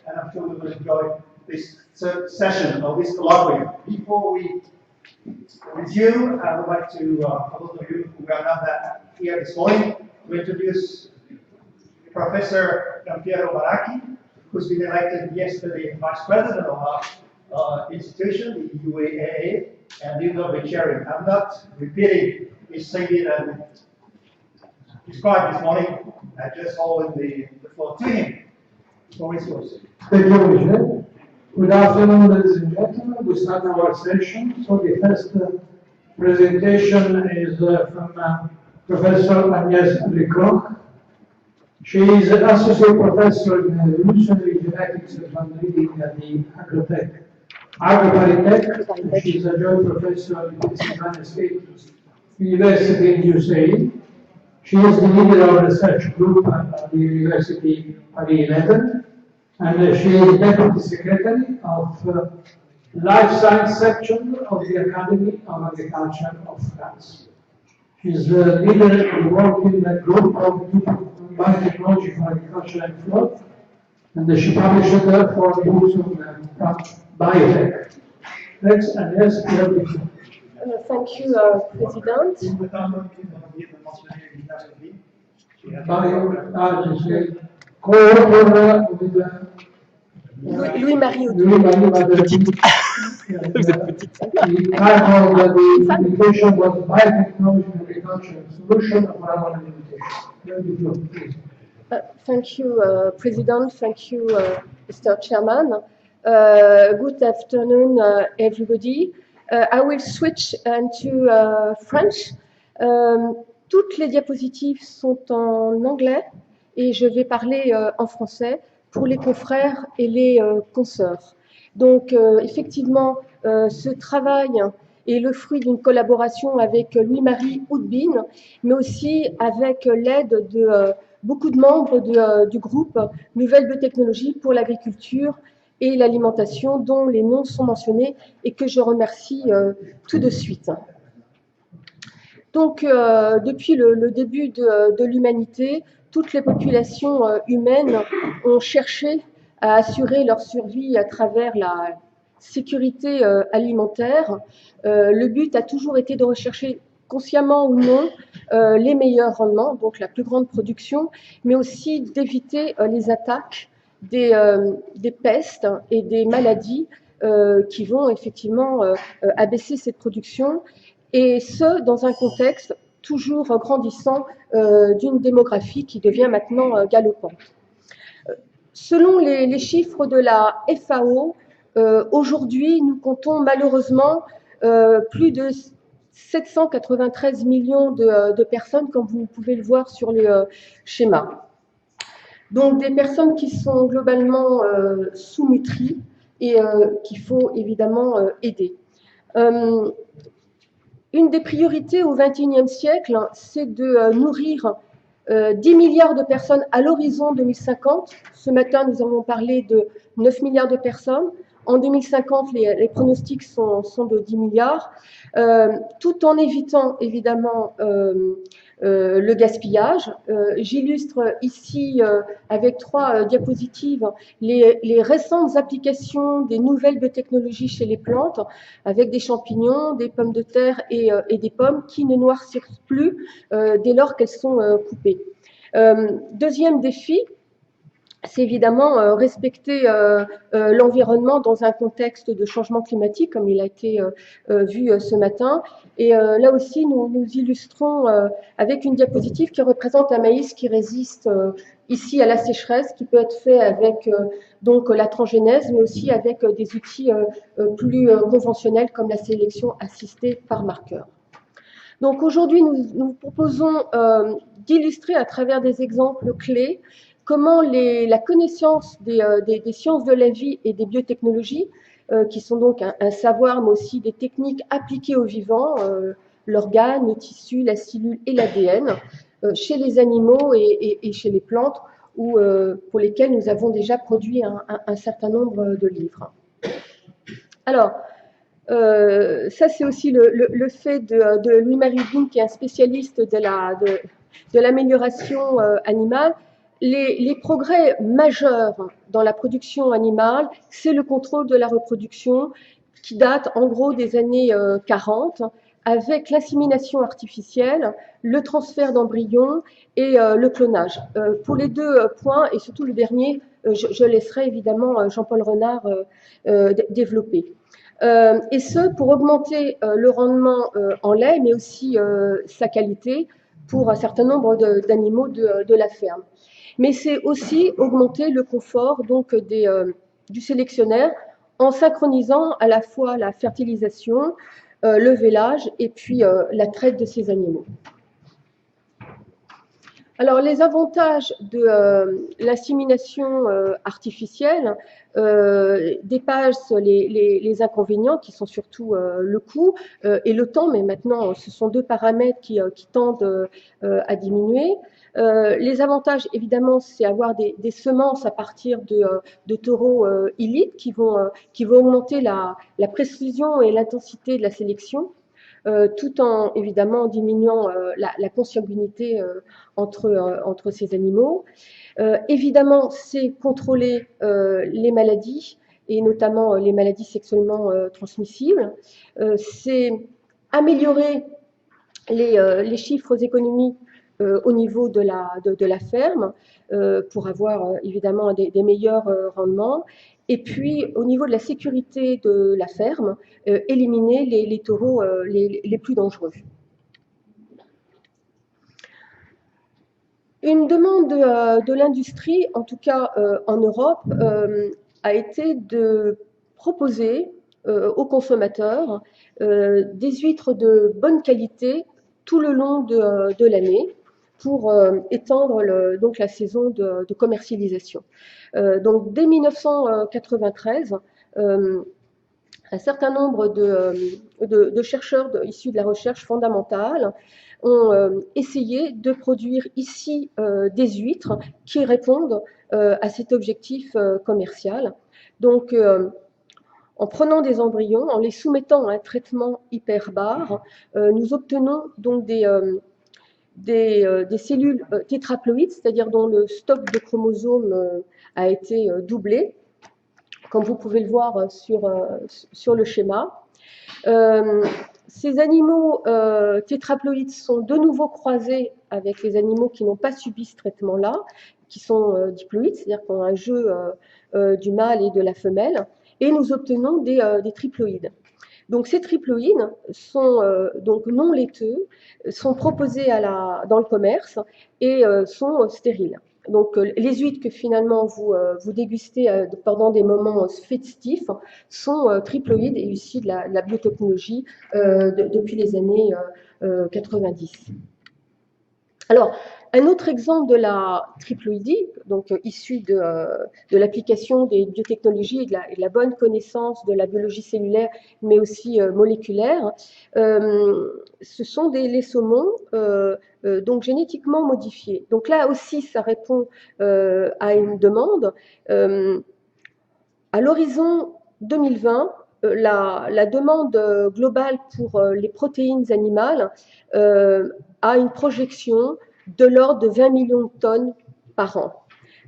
and I'm sure we will enjoy this session of this colloquium. Before we resume, I would like to, for those of you who are not here this morning, to introduce Professor Giampiero Baracchi, who's been elected yesterday Vice President of our institution, the UAAA, and he will be chairing. I'm not repeating his statement and described this morning. I just hold the floor to him. For his yours. Thank you, Roger. Good afternoon, ladies and gentlemen. We start our session. So the first presentation is from Professor Agnès Lecroc. She is an associate professor in evolutionary genetics and breeding at the AgroParisTech. She is a joint professor in Pennsylvania State University in USA. She is the leader of a research group at the University Paris 11, and she is deputy secretary of Life Science section of the Academy of Agriculture of France. She is the leader of the working group of biotechnology for agriculture and food, and she published 4 books on biotech. Next, Agnès, you have the floor. Thank you, President. Louis-Marie Louis-Marie Vous êtes petite. The title of the invitation was Biotechnology and Agriculture Solution for Our Limitation. Thank you, President. Thank you, Mr. Chairman. Good afternoon, everybody. I will switch into French. Toutes les diapositives sont en anglais et je vais parler en français pour les confrères et les consoeurs. Donc, effectivement, ce travail est le fruit d'une collaboration avec Louis-Marie Houdbin, mais aussi avec l'aide de beaucoup de membres du groupe Nouvelles Biotechnologies pour l'agriculture et l'alimentation, dont les noms sont mentionnés et que je remercie tout de suite. Donc, depuis le début de l'humanité, toutes les populations humaines ont cherché à assurer leur survie à travers la sécurité alimentaire. Le but a toujours été de rechercher, consciemment ou non, les meilleurs rendements, donc la plus grande production, mais aussi d'éviter les attaques des pestes et des maladies qui vont effectivement abaisser cette production, et ce, dans un contexte toujours grandissant d'une démographie qui devient maintenant galopante. Selon les chiffres de la FAO, aujourd'hui, nous comptons malheureusement plus de 793 millions de personnes, comme vous pouvez le voir sur le schéma. Donc, des personnes qui sont globalement sous-nutries et qu'il faut évidemment aider. Une des priorités au XXIe siècle, c'est de nourrir 10 milliards de personnes à l'horizon 2050. Ce matin, nous avons parlé de 9 milliards de personnes. En 2050, les pronostics sont de 10 milliards, tout en évitant évidemment le gaspillage. J'illustre ici avec 3 diapositives les récentes applications des nouvelles biotechnologies chez les plantes, avec des champignons, des pommes de terre et des pommes qui ne noircissent plus dès lors qu'elles sont coupées. Deuxième défi, c'est évidemment respecter l'environnement dans un contexte de changement climatique, comme il a été vu ce matin. Et là aussi, nous illustrons avec une diapositive qui représente un maïs qui résiste ici à la sécheresse, qui peut être fait avec donc la transgénèse, mais aussi avec des outils plus conventionnels comme la sélection assistée par marqueur. Donc aujourd'hui, nous proposons d'illustrer à travers des exemples clés comment la connaissance des sciences de la vie et des biotechnologies, qui sont donc un savoir, mais aussi des techniques appliquées au vivant, l'organe, le tissu, la cellule et l'ADN, chez les animaux et chez les plantes, pour lesquels nous avons déjà produit un certain nombre de livres. Alors, ça c'est aussi le fait de Louis-Marie Houdbin, qui est un spécialiste de l'amélioration animale. les progrès majeurs dans la production animale, c'est le contrôle de la reproduction qui date en gros des années 40, avec l'insémination artificielle, le transfert d'embryons et le clonage. Pour les deux points, et surtout le dernier, je laisserai évidemment Jean-Paul Renard développer. Et ce, pour augmenter le rendement en lait, mais aussi sa qualité pour un certain nombre d'animaux de la ferme. Mais c'est aussi augmenter le confort donc du sélectionnaire en synchronisant à la fois la fertilisation, le vélage et puis la traite de ces animaux. Alors, les avantages de l'insémination artificielle dépassent les inconvénients qui sont surtout le coût et le temps, mais maintenant ce sont deux paramètres qui tendent à diminuer. Les avantages, évidemment, c'est avoir des semences à partir de taureaux élites qui vont augmenter la précision et l'intensité de la sélection. Tout en évidemment diminuant la consanguinité entre ces animaux. Évidemment, c'est contrôler les maladies, et notamment les maladies sexuellement transmissibles. C'est améliorer les chiffres économiques au niveau de la ferme pour avoir évidemment des meilleurs rendements. Et puis, au niveau de la sécurité de la ferme, éliminer les taureaux les plus dangereux. Une demande de l'industrie, en tout cas en Europe, a été de proposer aux consommateurs des huîtres de bonne qualité tout le long de l'année pour étendre donc la saison de commercialisation. Donc dès 1993, un certain nombre de chercheurs issus de la recherche fondamentale ont essayé de produire ici des huîtres qui répondent à cet objectif commercial. Donc, en prenant des embryons, en les soumettant à un traitement hyperbare, nous obtenons donc des cellules tétraploïdes, c'est-à-dire dont le stock de chromosomes a été doublé, comme vous pouvez le voir sur le schéma. Ces animaux tétraploïdes sont de nouveau croisés avec les animaux qui n'ont pas subi ce traitement-là, qui sont diploïdes, c'est-à-dire qui ont un jeu du mâle et de la femelle, et nous obtenons des triploïdes. Donc ces triploïdes sont donc non laiteux, sont proposés dans le commerce et sont stériles. Donc les huîtres que finalement vous dégustez pendant des moments festifs sont triploïdes et issus de la biotechnologie depuis les années 90. Alors, un autre exemple de la triploïdie, donc issu de l'application des biotechnologies et de la bonne connaissance de la biologie cellulaire, mais aussi moléculaire, ce sont les saumons donc génétiquement modifiés. Donc là aussi, ça répond à une demande. À l'horizon 2020, la demande globale pour les protéines animales a une projection de l'ordre de 20 millions de tonnes par an.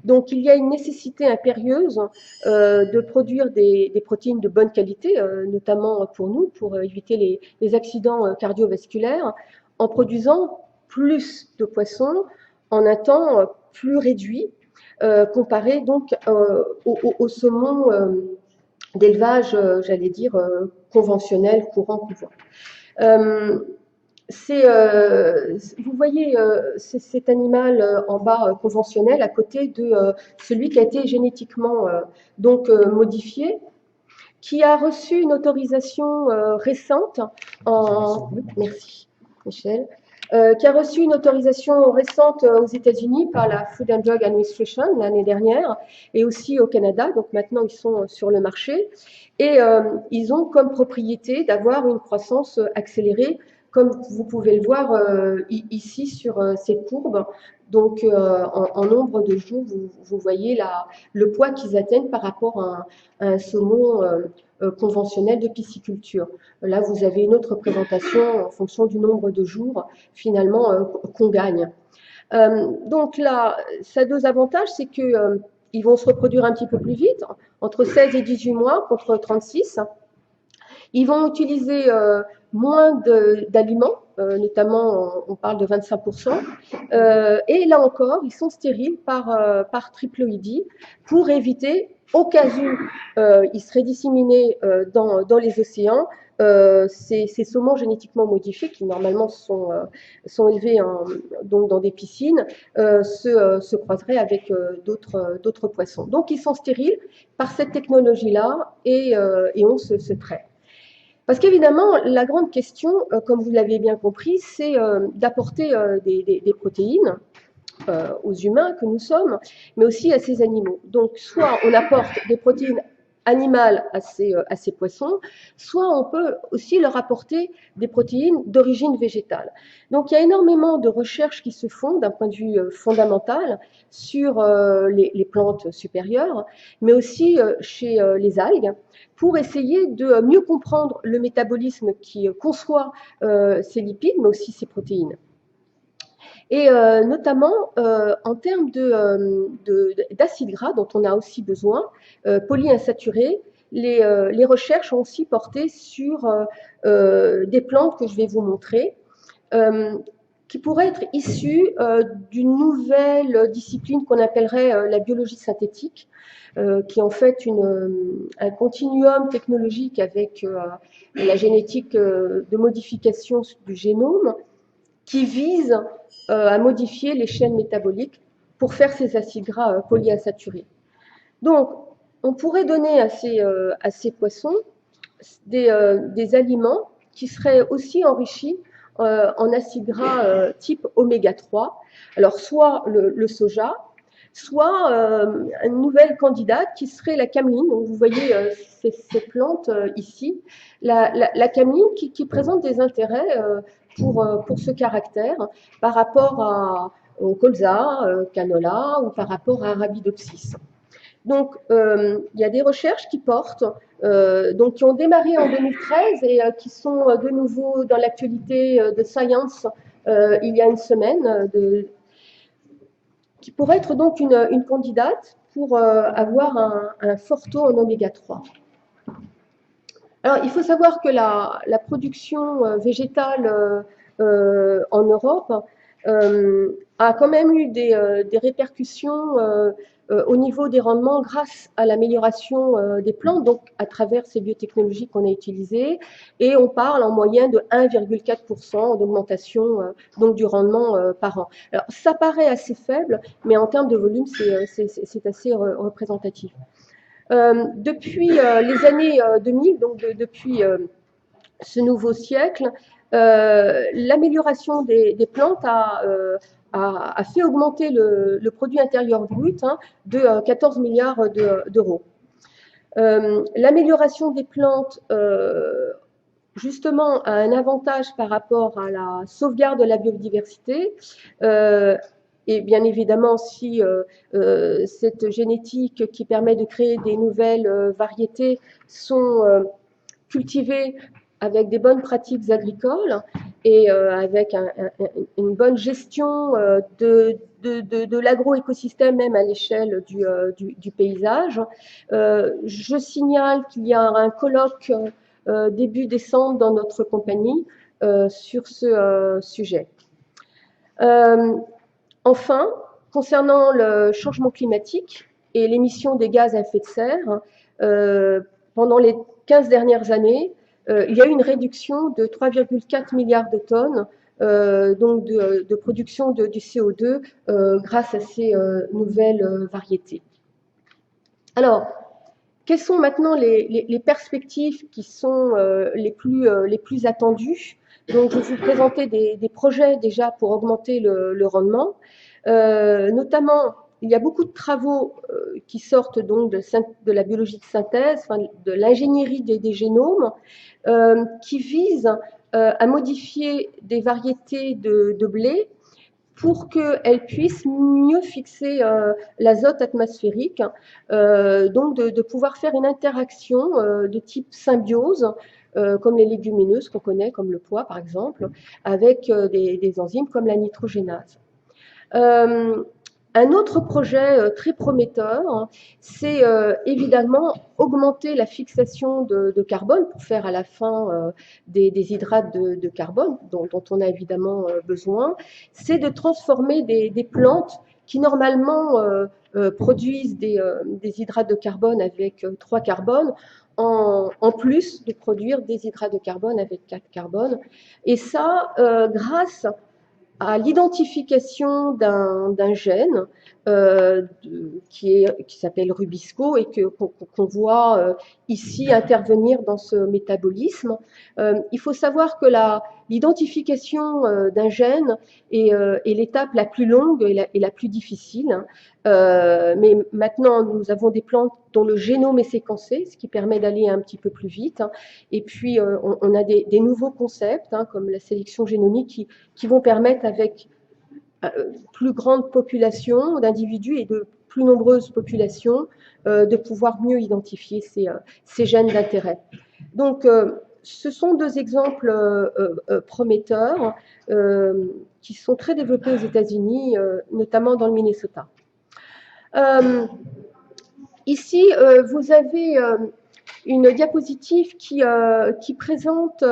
Donc, il y a une nécessité impérieuse de produire des protéines de bonne qualité, notamment pour nous, pour éviter les accidents cardiovasculaires, en produisant plus de poissons en un temps plus réduit, comparé donc au saumon d'élevage, j'allais dire, conventionnel, courant. Vous voyez cet animal en bas conventionnel à côté de celui qui a été génétiquement donc modifié, qui a reçu une autorisation récente merci Michel, qui a reçu une autorisation récente aux États-Unis par la Food and Drug Administration l'année dernière et aussi au Canada. Donc maintenant ils sont sur le marché et ils ont comme propriété d'avoir une croissance accélérée, comme vous pouvez le voir ici sur cette courbe. Donc en nombre de jours, vous voyez le poids qu'ils atteignent par rapport à un saumon conventionnel de pisciculture. Là, vous avez une autre représentation en fonction du nombre de jours finalement qu'on gagne. Donc là, ça a deux avantages, c'est que ils vont se reproduire un petit peu plus vite, entre 16 et 18 mois contre 36. Ils vont utiliser moins d'aliments, notamment on parle de 25%. Et là encore, ils sont stériles par triploïdie pour éviter, au cas où ils seraient disséminés dans les océans, ces saumons génétiquement modifiés qui normalement sont élevés donc dans des piscines se croiseraient avec d'autres poissons. Donc ils sont stériles par cette technologie-là et on se traite. Parce qu'évidemment, la grande question, comme vous l'avez bien compris, c'est d'apporter des protéines aux humains que nous sommes, mais aussi à ces animaux. Donc, soit on apporte des protéines animales à ces poissons, soit on peut aussi leur apporter des protéines d'origine végétale. Donc, il y a énormément de recherches qui se font d'un point de vue fondamental sur les plantes supérieures, mais aussi chez les algues, pour essayer de mieux comprendre le métabolisme qui conçoit ces lipides, mais aussi ces protéines. Et notamment en termes d'acides gras dont on a aussi besoin, polyinsaturés, les recherches ont aussi porté sur des plantes que je vais vous montrer, qui pourraient être issues d'une nouvelle discipline qu'on appellerait la biologie synthétique, qui est en fait un continuum technologique avec la génétique de modification du génome, qui vise à modifier les chaînes métaboliques pour faire ces acides gras polyinsaturés. Donc, on pourrait donner à ces poissons des aliments qui seraient aussi enrichis en acides gras type oméga 3. Alors, soit le soja, soit une nouvelle candidate qui serait la cameline. Donc, vous voyez ces plantes ici. La cameline qui présente des intérêts pour ce caractère par rapport au colza, canola ou par rapport à Arabidopsis. Donc, il y a des recherches qui portent, donc qui ont démarré en 2013 et qui sont de nouveau dans l'actualité de Science il y a une semaine, qui pourrait être donc une candidate pour avoir un fort taux en oméga 3. Alors, il faut savoir que la production végétale en Europe a quand même eu des répercussions au niveau des rendements grâce à l'amélioration des plantes, donc à travers ces biotechnologies qu'on a utilisées, et on parle en moyenne de 1,4% d'augmentation donc du rendement par an. Alors ça paraît assez faible, mais en termes de volume, c'est assez représentatif. Depuis les années 2000, donc depuis ce nouveau siècle, l'amélioration des plantes a fait augmenter le produit intérieur brut de 14 milliards d'euros. L'amélioration des plantes, justement, a un avantage par rapport à la sauvegarde de la biodiversité. Et bien évidemment, si cette génétique qui permet de créer des nouvelles variétés sont cultivées avec des bonnes pratiques agricoles et avec une bonne gestion de l'agroécosystème, même à l'échelle du paysage. Je signale qu'il y a un colloque début décembre dans notre compagnie sur ce sujet. Enfin, concernant le changement climatique et l'émission des gaz à effet de serre, pendant les 15 dernières années, il y a eu une réduction de 3,4 milliards de tonnes donc de production du CO2 grâce à ces nouvelles variétés. Alors, quelles sont maintenant les perspectives qui sont les plus attendues? Donc, je vais vous présenter des projets déjà pour augmenter le rendement. Notamment, il y a beaucoup de travaux qui sortent donc de la biologie de synthèse, enfin, de l'ingénierie des génomes, qui visent à modifier des variétés de blé pour qu'elles puissent mieux fixer l'azote atmosphérique, donc de pouvoir faire une interaction de type symbiose, comme les légumineuses qu'on connaît, comme le pois par exemple, avec des enzymes comme la nitrogénase. Un autre projet très prometteur, c'est évidemment augmenter la fixation de carbone pour faire à la fin des hydrates de carbone dont on a évidemment besoin. C'est de transformer des plantes qui normalement produisent des hydrates de carbone avec 3 carbones en plus de produire des hydrates de carbone avec 4 carbones. Et ça, grâce à l'identification d'un gène qui s'appelle Rubisco et qu'on voit ici intervenir dans ce métabolisme. Il faut savoir que l'identification d'un gène est l'étape la plus longue et la plus difficile. Mais maintenant, nous avons des plantes dont le génome est séquencé, ce qui permet d'aller un petit peu plus vite. Et puis, on a des nouveaux concepts, comme la sélection génomique, qui vont permettre, avec plus grande population d'individus et de plus nombreuses populations, de pouvoir mieux identifier ces gènes d'intérêt. Donc, ce sont 2 exemples prometteurs qui sont très développés aux États-Unis, notamment dans le Minnesota. Ici, vous avez une diapositive qui présente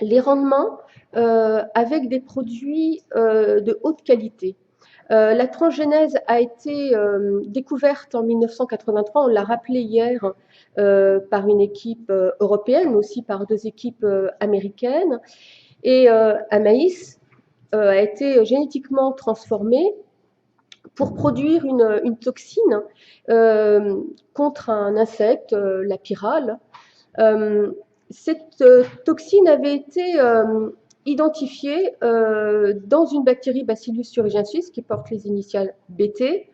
les rendements avec des produits de haute qualité. La transgénèse a été découverte en 1983, on l'a rappelé hier, par une équipe européenne, mais aussi par 2 équipes américaines. Et un maïs a été génétiquement transformé pour produire une toxine contre un insecte, la pyrale. Cette toxine avait été identifiée dans une bactérie Bacillus thuringiensis qui porte les initiales BT,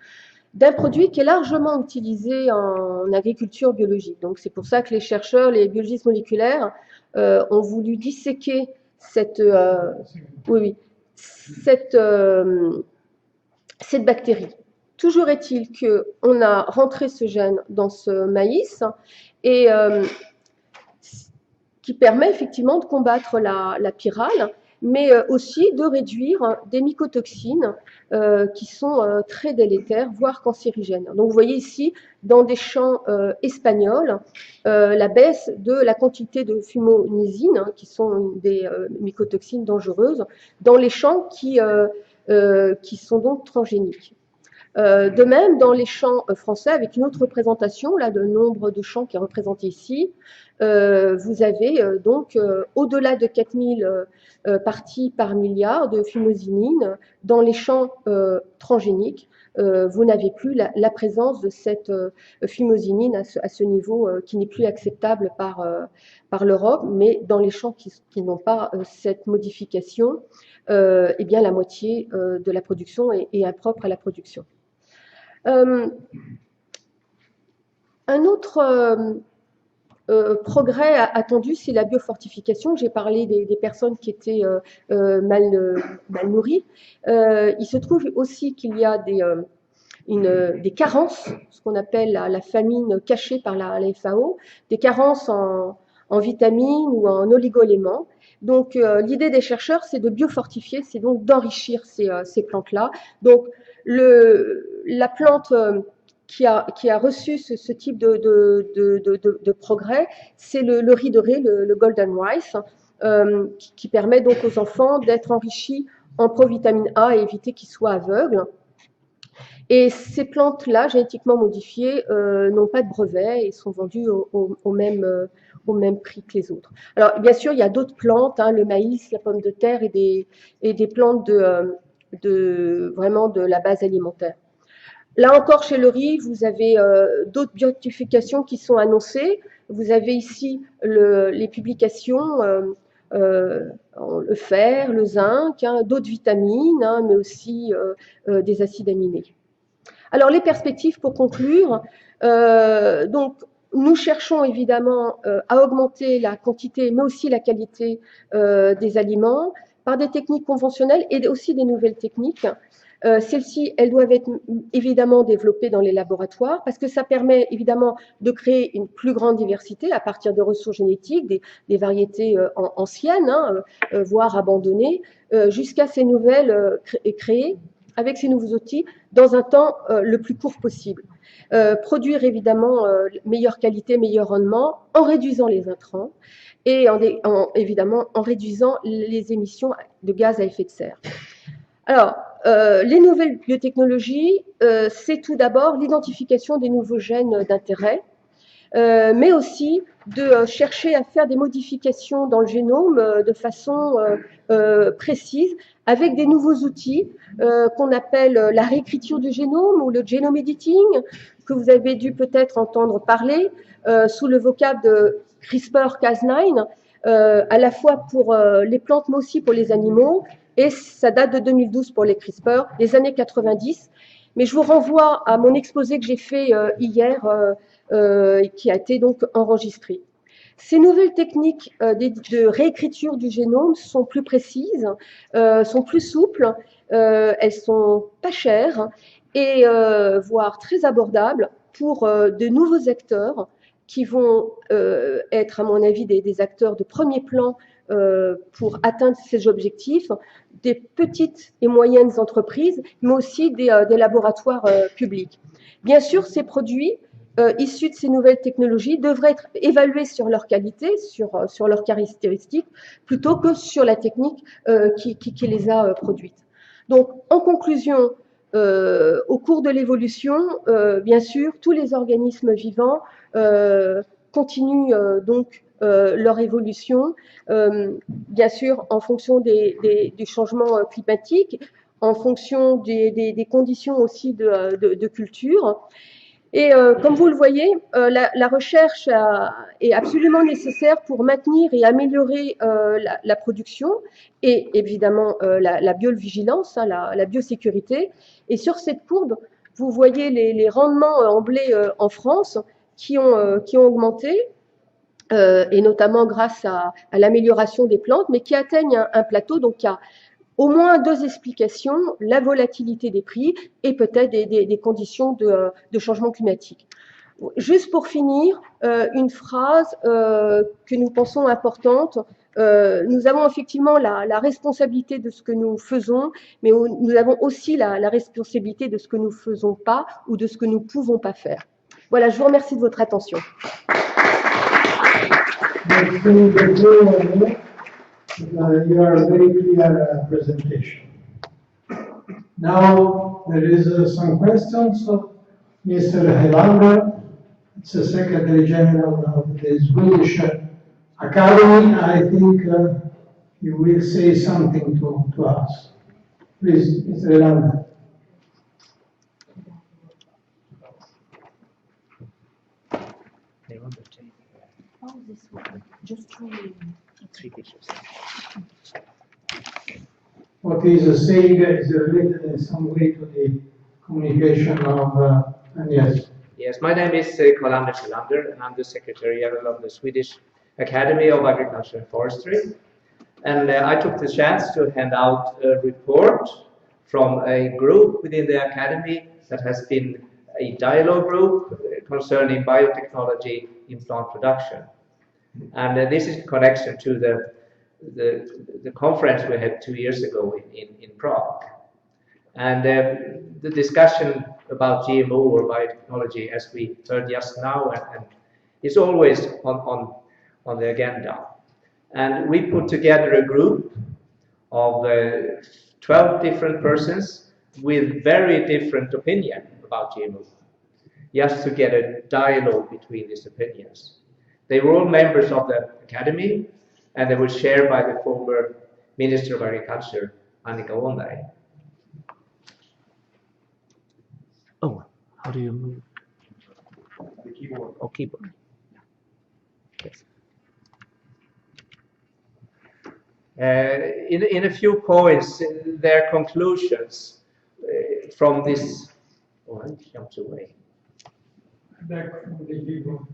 d'un produit qui est largement utilisé en agriculture biologique. Donc c'est pour ça que les chercheurs, les biologistes moléculaires, ont voulu disséquer cette bactérie. Toujours est-il qu'on a rentré ce gène dans ce maïs et qui permet effectivement de combattre la pyrale, mais aussi de réduire des mycotoxines qui sont très délétères, voire cancérigènes. Donc vous voyez ici, dans des champs espagnols, la baisse de la quantité de fumonisine, qui sont des mycotoxines dangereuses, dans les champs qui sont donc transgéniques. De même, dans les champs français, avec une autre représentation, là, de nombre de champs qui est représenté ici, vous avez donc au-delà de 4000 parties par milliard de fumosinine. Dans les champs transgéniques, vous n'avez plus la présence de cette fumosinine à ce niveau qui n'est plus acceptable par l'Europe, mais dans les champs qui n'ont pas cette modification, eh bien la moitié de la production est impropre à la production. Un autre progrès attendu, c'est la biofortification. J'ai parlé des personnes qui étaient mal nourries. Il se trouve aussi qu'il y a des carences, ce qu'on appelle la famine cachée par la FAO, des carences en vitamines ou en oligo-éléments. Donc l'idée des chercheurs, c'est de biofortifier, c'est donc d'enrichir ces plantes-là. Donc la plante qui a reçu ce type de progrès, c'est le riz doré, le golden rice, qui permet donc aux enfants d'être enrichis en provitamine A et éviter qu'ils soient aveugles. Et ces plantes-là, génétiquement modifiées, n'ont pas de brevet et sont vendues au même prix que les autres. Alors, bien sûr, il y a d'autres plantes, le maïs, la pomme de terre et des plantes vraiment de la base alimentaire. Là encore, chez le riz, vous avez d'autres biofortifications qui sont annoncées. Vous avez ici les publications, le fer, le zinc, d'autres vitamines, mais aussi des acides aminés. Alors, les perspectives pour conclure. Donc, nous cherchons évidemment à augmenter la quantité, mais aussi la qualité des aliments par des techniques conventionnelles et aussi des nouvelles techniques. Celles-ci, elles doivent être évidemment développées dans les laboratoires parce que ça permet évidemment de créer une plus grande diversité à partir de ressources génétiques, des variétés anciennes, voire abandonnées, jusqu'à ces nouvelles créées avec ces nouveaux outils dans un temps le plus court possible. Produire évidemment meilleure qualité, meilleur rendement en réduisant les intrants et évidemment en réduisant les émissions de gaz à effet de serre. Alors, les nouvelles biotechnologies, c'est tout d'abord l'identification des nouveaux gènes d'intérêt, mais aussi de chercher à faire des modifications dans le génome de façon précise avec des nouveaux outils qu'on appelle la réécriture du génome ou le genome editing, que vous avez dû peut-être entendre parler sous le vocable de CRISPR-Cas9, à la fois pour les plantes mais aussi pour les animaux, et ça date de 2012 pour les CRISPR, les années 90. Mais je vous renvoie à mon exposé que j'ai fait hier, qui a été donc enregistré. Ces nouvelles techniques de réécriture du génome sont plus précises, sont plus souples, elles sont pas chères et voire très abordables pour de nouveaux acteurs qui vont être, à mon avis, des acteurs de premier plan pour atteindre ces objectifs, des petites et moyennes entreprises, mais aussi des laboratoires publics. Bien sûr, ces produits issus de ces nouvelles technologies devraient être évalués sur leur qualité, sur leurs caractéristiques, plutôt que sur la technique qui les a produites. Donc, en conclusion, au cours de l'évolution, bien sûr, tous les organismes vivants continuent donc leur évolution, bien sûr en fonction du changement climatique, en fonction des conditions aussi de culture. Et comme vous le voyez, la recherche est absolument nécessaire pour maintenir et améliorer la production et évidemment la biovigilance, hein, la biosécurité. Et sur cette courbe, vous voyez les rendements en blé en France qui ont augmenté, et notamment grâce à l'amélioration des plantes, mais qui atteignent un plateau. Donc il y a au moins deux explications, la volatilité des prix et peut-être des conditions de changement climatique. Juste pour finir, une phrase que nous pensons importante. Nous avons effectivement la responsabilité de ce que nous faisons, mais nous avons aussi la responsabilité de ce que nous ne faisons pas ou de ce que nous ne pouvons pas faire. Voilà, je vous remercie de votre attention. You are a very clear presentation. Now there is some questions of Mr. Helander, it's the Secretary General of the Swedish Academy. I think he will say something to us. Please, Mr. Helander. Oh, this one. Just three pictures. What he is saying is related in some way to the communication of Agnes. Yes, my name is Carl-Anders Helander, and I'm the Secretary General of the Swedish Academy of Agriculture and Forestry. And I took the chance to hand out a report from a group within the Academy that has been a dialogue group concerning biotechnology in plant production. And this is in connection to the conference we had 2 years ago in Prague. And the discussion about GMO or biotechnology, as we heard just now, and is always on the agenda. And we put together a group of 12 different persons with very different opinions about GMO, just to get a dialogue between these opinions. They were all members of the Academy, and they were shared by the former Minister of Agriculture, Annika Åhnberg. Oh, how do you move? The keyboard. Oh, keyboard. Yes. In a few points, their conclusions from this. Oh, I jumped away. Back from the keyboard.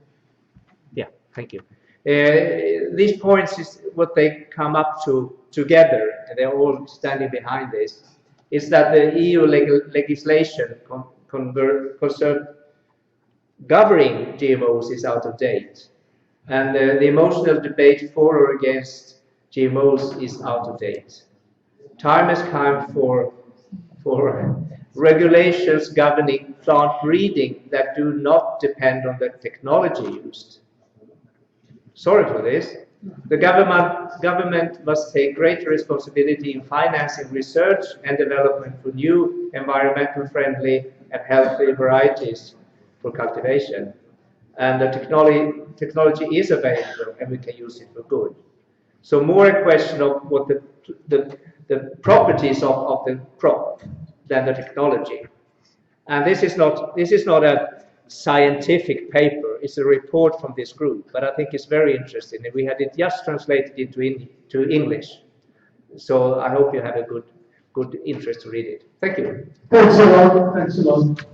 Yeah, thank you. These points is what they come up to together, and they're all standing behind this, is that the EU legislation concern governing GMOs is out of date, and the emotional debate for or against GMOs is out of date. Time has come for for regulations governing plant breeding that do not depend on the technology used. Sorry for this. The government must take greater responsibility in financing research and development for new environmental friendly and healthy varieties for cultivation. And the technology is available and we can use it for good. So more a question of what the properties of the crop than the technology. And this is not a scientific paper, it's a report from this group, but I think it's very interesting. And we had it just translated into English. So I hope you have a good interest to read it. Thank you. Thanks a lot. Thanks a lot.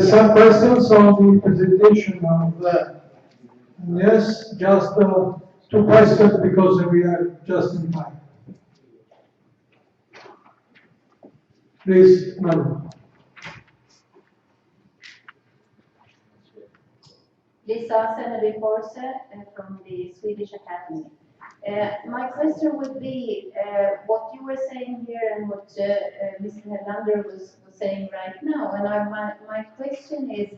Some questions on the presentation of yes, just 2 questions because we are just in time. Please, madam. Lisa Seneby-Forse from the Swedish Academy. My question would be what you were saying here and what Mr. Hedlander was saying right now. And my question is,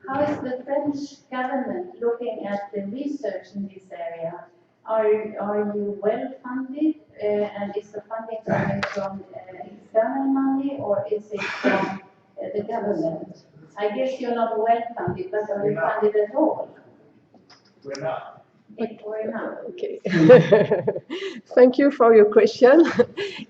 how is the French government looking at the research in this area? Are you well funded, and is the funding coming from external money or is it from the government? I guess you're not well funded, but are you funded at all? We're not. Or not? Okay. Thank you for your question.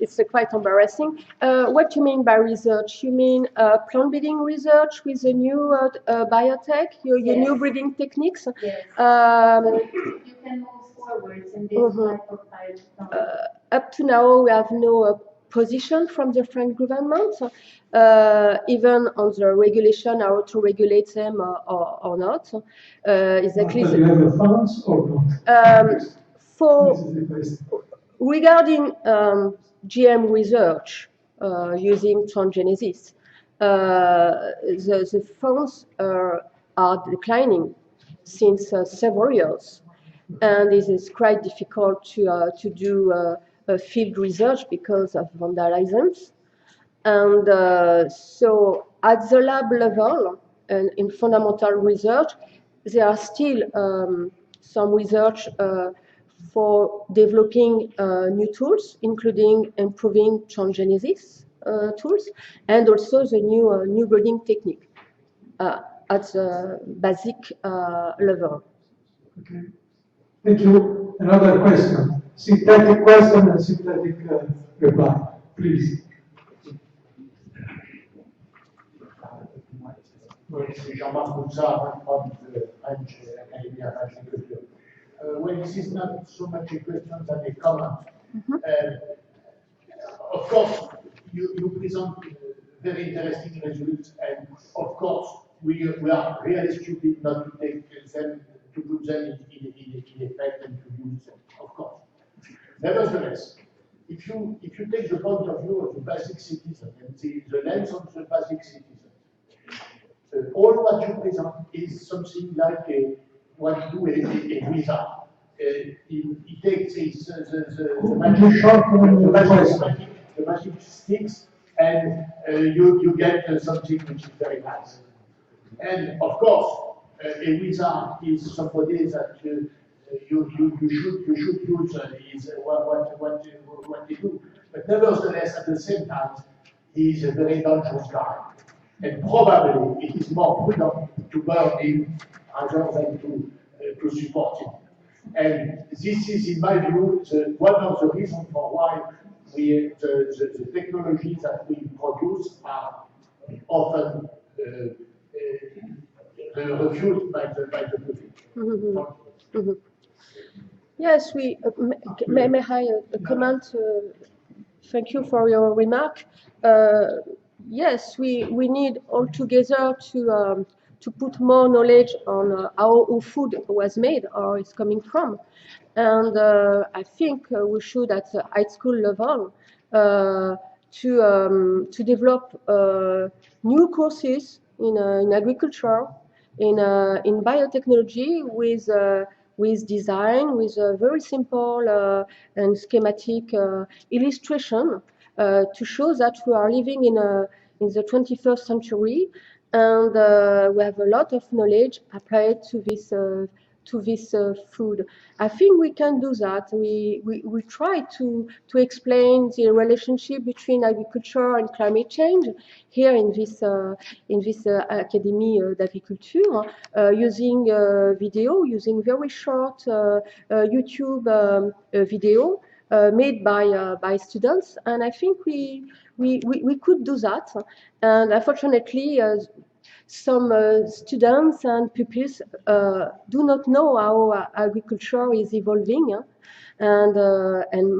It's quite embarrassing. What do you mean by research? You mean plant breeding research with the new biotech, your Yes. new breeding techniques? Yes. You can move forwards in this Mhm. type of biotechnology. Up to now, we have no position from the French government, even on the regulation, how to regulate them or not. Exactly. Do you have the funds or not? This For is the question. regarding GM research using transgenesis, the funds are declining since several years, and it is quite difficult to do field research because of vandalisms. And so at the lab level and in fundamental research, there are still some research for developing new tools, including improving transgenesis tools, and also the new breeding technique at the basic level. Okay. Thank you. Another question. Synthetic question and synthetic reply. Please. C'est Jean-Marc Boussard from the French Academy of Agriculture. Well, this is not so much a question than a comment. Of course, you present very interesting results, and of course, we are really stupid not to take them, to put them in effect and to use them, of course. Nevertheless, if you take the point of view of the basic citizen and the lens of the basic citizen, all what you present is something like what you do a wizard. He takes the magic sticks, and you get something which is very nice. And of course, a wizard is somebody that you should use is what he do. But nevertheless, at the same time, he is a very dangerous guy. And probably it is more prudent to burn him rather than to support him. And this is, in my view, one of the reasons for why the technologies that we produce are often refused by the public. Mm-hmm. Mm-hmm. Yes, may I comment? Thank you for your remark. Yes, we need altogether to put more knowledge on how food was made or is coming from, and I think we should at the high school level to develop new courses in agriculture, in biotechnology with with design, with a very simple and schematic illustration to show that we are living in the 21st century, and we have a lot of knowledge applied to this food. I think we can do that. We try to explain the relationship between agriculture and climate change here in this Académie d'Agriculture, using video, using very short YouTube video made by students, and I think we could do that. And unfortunately, some students and pupils do not know how agriculture is evolving, and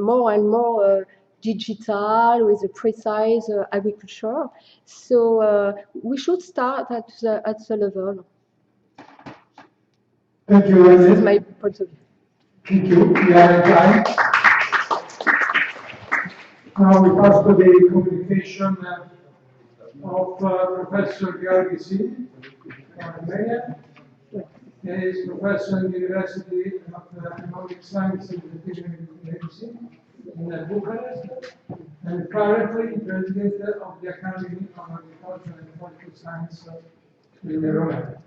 more digital with a precise agriculture. So we should start at the level. Thank you, This is René. my point of view. Thank you. We are in time. Now we pass to the communication of Professor Georgisi from Romania. He is professor in the University of Economic Sciences and Technology in Bucharest, and currently president of the Academy of Agriculture and Political Science in Romania.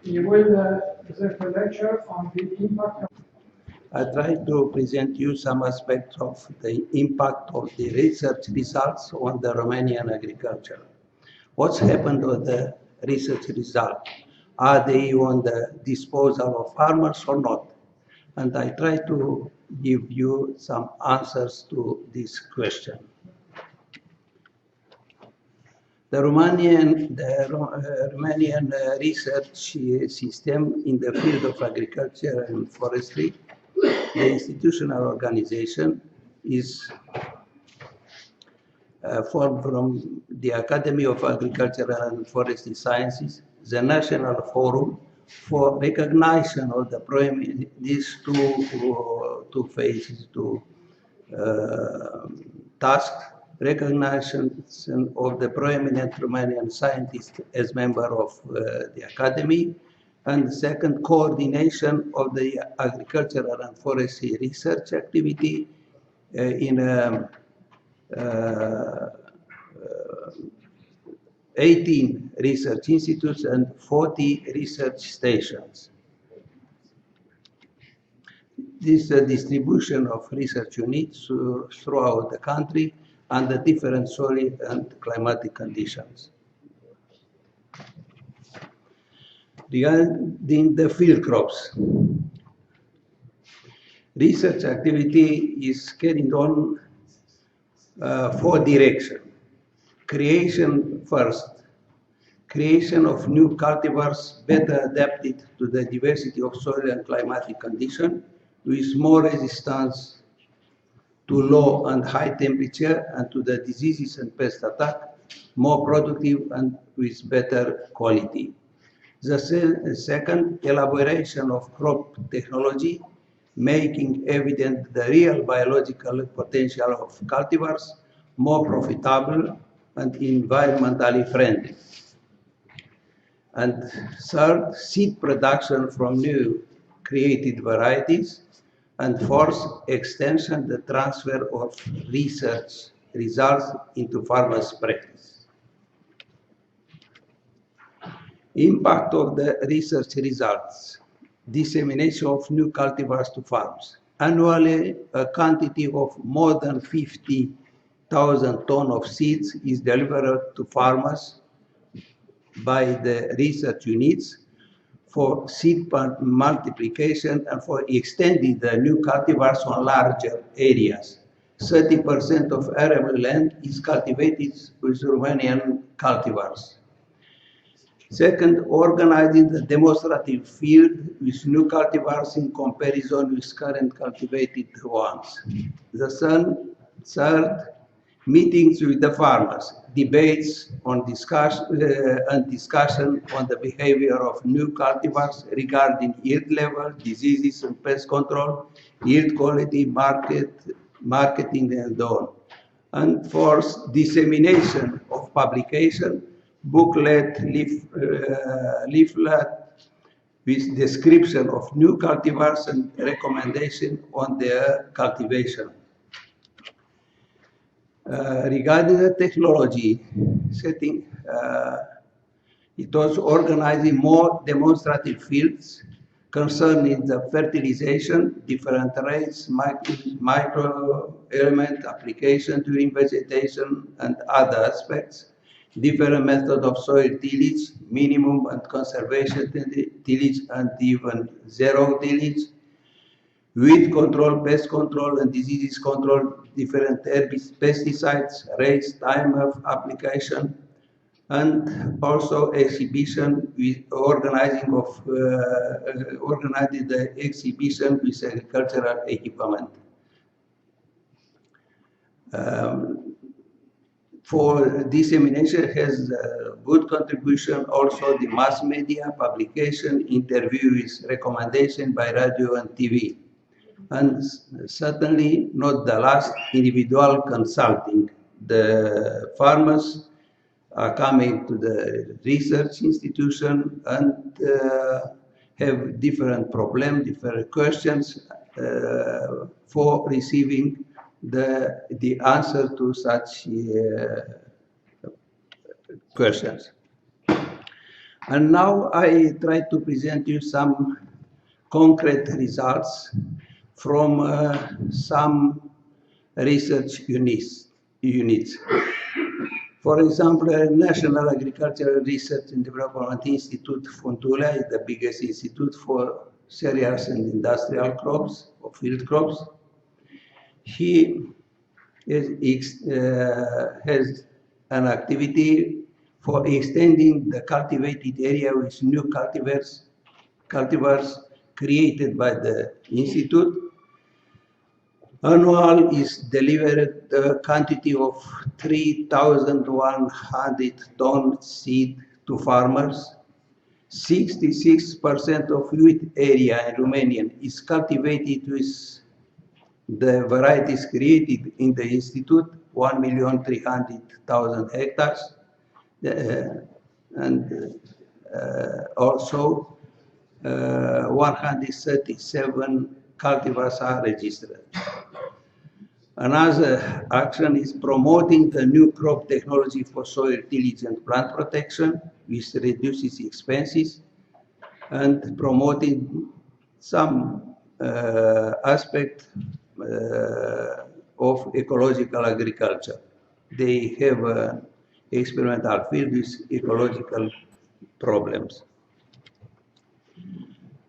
He will present a lecture on the impact of I try to present you some aspects of the impact of the research results on the Romanian agriculture. What's happened with the research result? Are they on the disposal of farmers or not? And I try to give you some answers to this question. The Romanian research system in the field of agriculture and forestry, the institutional organization is formed from the Academy of Agricultural and Forestry Sciences, the National Forum for recognition of the these two phases, tasks, recognition of the prominent Romanian scientists as member of the Academy, and second, coordination of the agricultural and forestry research activity in 18 research institutes and 40 research stations. This distribution of research units throughout the country under different soil and climatic conditions. Regarding the field crops, research activity is carried on 4 directions. Creation first, creation of new cultivars better adapted to the diversity of soil and climatic conditions, with more resistance to low and high temperature and to the diseases and pest attack, more productive and with better quality. The second, elaboration of crop technology, making evident the real biological potential of cultivars, more profitable and environmentally friendly. And third, seed production from new created varieties. And fourth, extension, the transfer of research results into farmers' practice. Impact of the research results. Dissemination of new cultivars to farms. Annually, a quantity of more than 50,000 tons of seeds is delivered to farmers by the research units for seed multiplication and for extending the new cultivars on larger areas. 30% of arable land is cultivated with Romanian cultivars. Second, organizing the demonstrative field with new cultivars in comparison with current cultivated ones. The third, meetings with the farmers, debates on discussion on the behavior of new cultivars regarding yield level, diseases and pest control, yield quality, marketing and so on. And fourth, dissemination of publication, booklet, leaflet, with description of new cultivars and recommendation on their cultivation. Regarding the technology setting, it was organizing more demonstrative fields concerning the fertilization, different rates, micro-element application during vegetation, and other aspects, different methods of soil tillage, minimum and conservation tillage, and even zero tillage, weed control, pest control, and diseases control, different pesticides, rates, time of application, and also exhibition with organizing the exhibition with agricultural equipment. For dissemination has good contribution also the mass media, publication, interviews, recommendation by radio and TV. And certainly not the last, individual consulting. The farmers are coming to the research institution and have different problems, different questions for receiving the answer to such questions. And now I try to present you some concrete results from some research units. For example, National Agricultural Research and Development Institute Fontula is the biggest institute for cereals and industrial crops or field crops. He has an activity for extending the cultivated area with new cultivars created by the institute. Annual is delivered a quantity of 3,100 tons seed to farmers. 66% of wheat area in Romania is cultivated with the varieties created in the institute, 1,300,000 hectares. And also 137 cultivars are registered. Another action is promoting the new crop technology for soil tillage and plant protection, which reduces expenses, and promoting some aspect of ecological agriculture. They have an experimental field with ecological problems.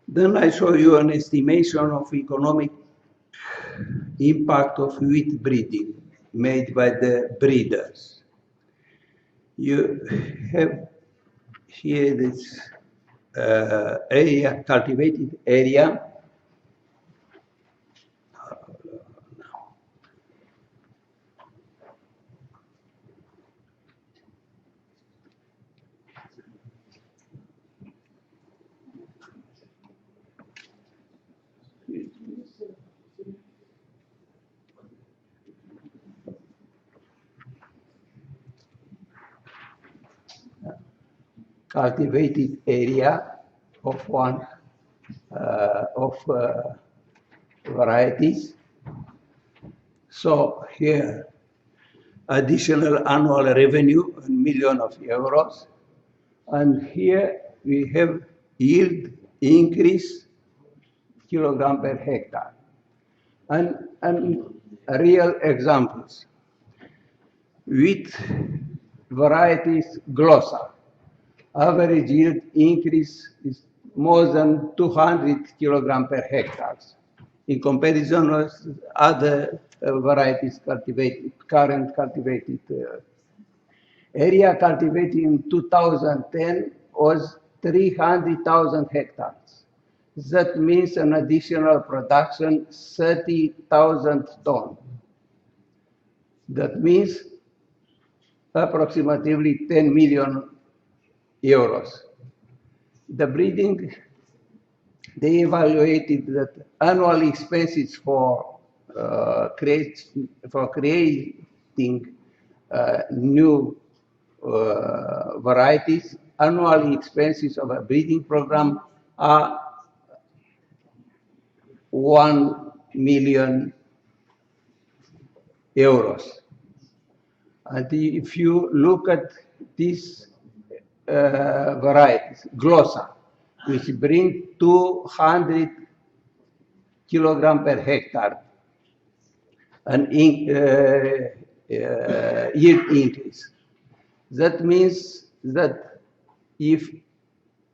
Then I show you an estimation of economic impact of wheat breeding made by the breeders. You have here this area, cultivated area. Cultivated area of one varieties. So here, additional annual revenue, €1 million, and here we have yield increase kilogram per hectare, and real examples. Wheat varieties Glossa. Average yield increase is more than 200 kilogram per hectare. In comparison with other varieties cultivated, current cultivated area cultivated in 2010 was 300,000 hectares. That means an additional production 30,000 tons. That means approximately 10 million euros. The breeding, they evaluated that annual expenses for creating new varieties, annual expenses of a breeding program are 1 million euros. And if you look at this varieties, Glossa, which bring 200 kilogram per hectare, an yield increase. That means that if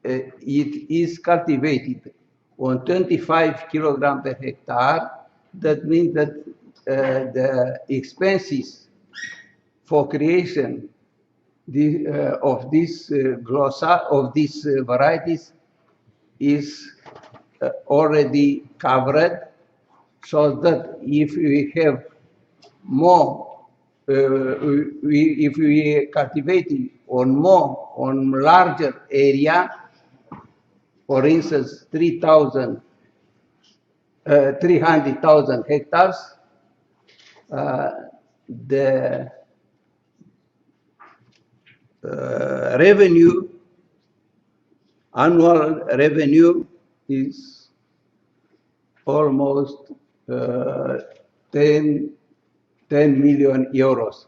it is cultivated on 25 kilogram per hectare, that means that the expenses for creation of this Glossa, of these varieties, is already covered, so that if we have more, if we cultivate on larger area, for instance, 300,000 hectares, the revenue, annual revenue is almost 10 million euros.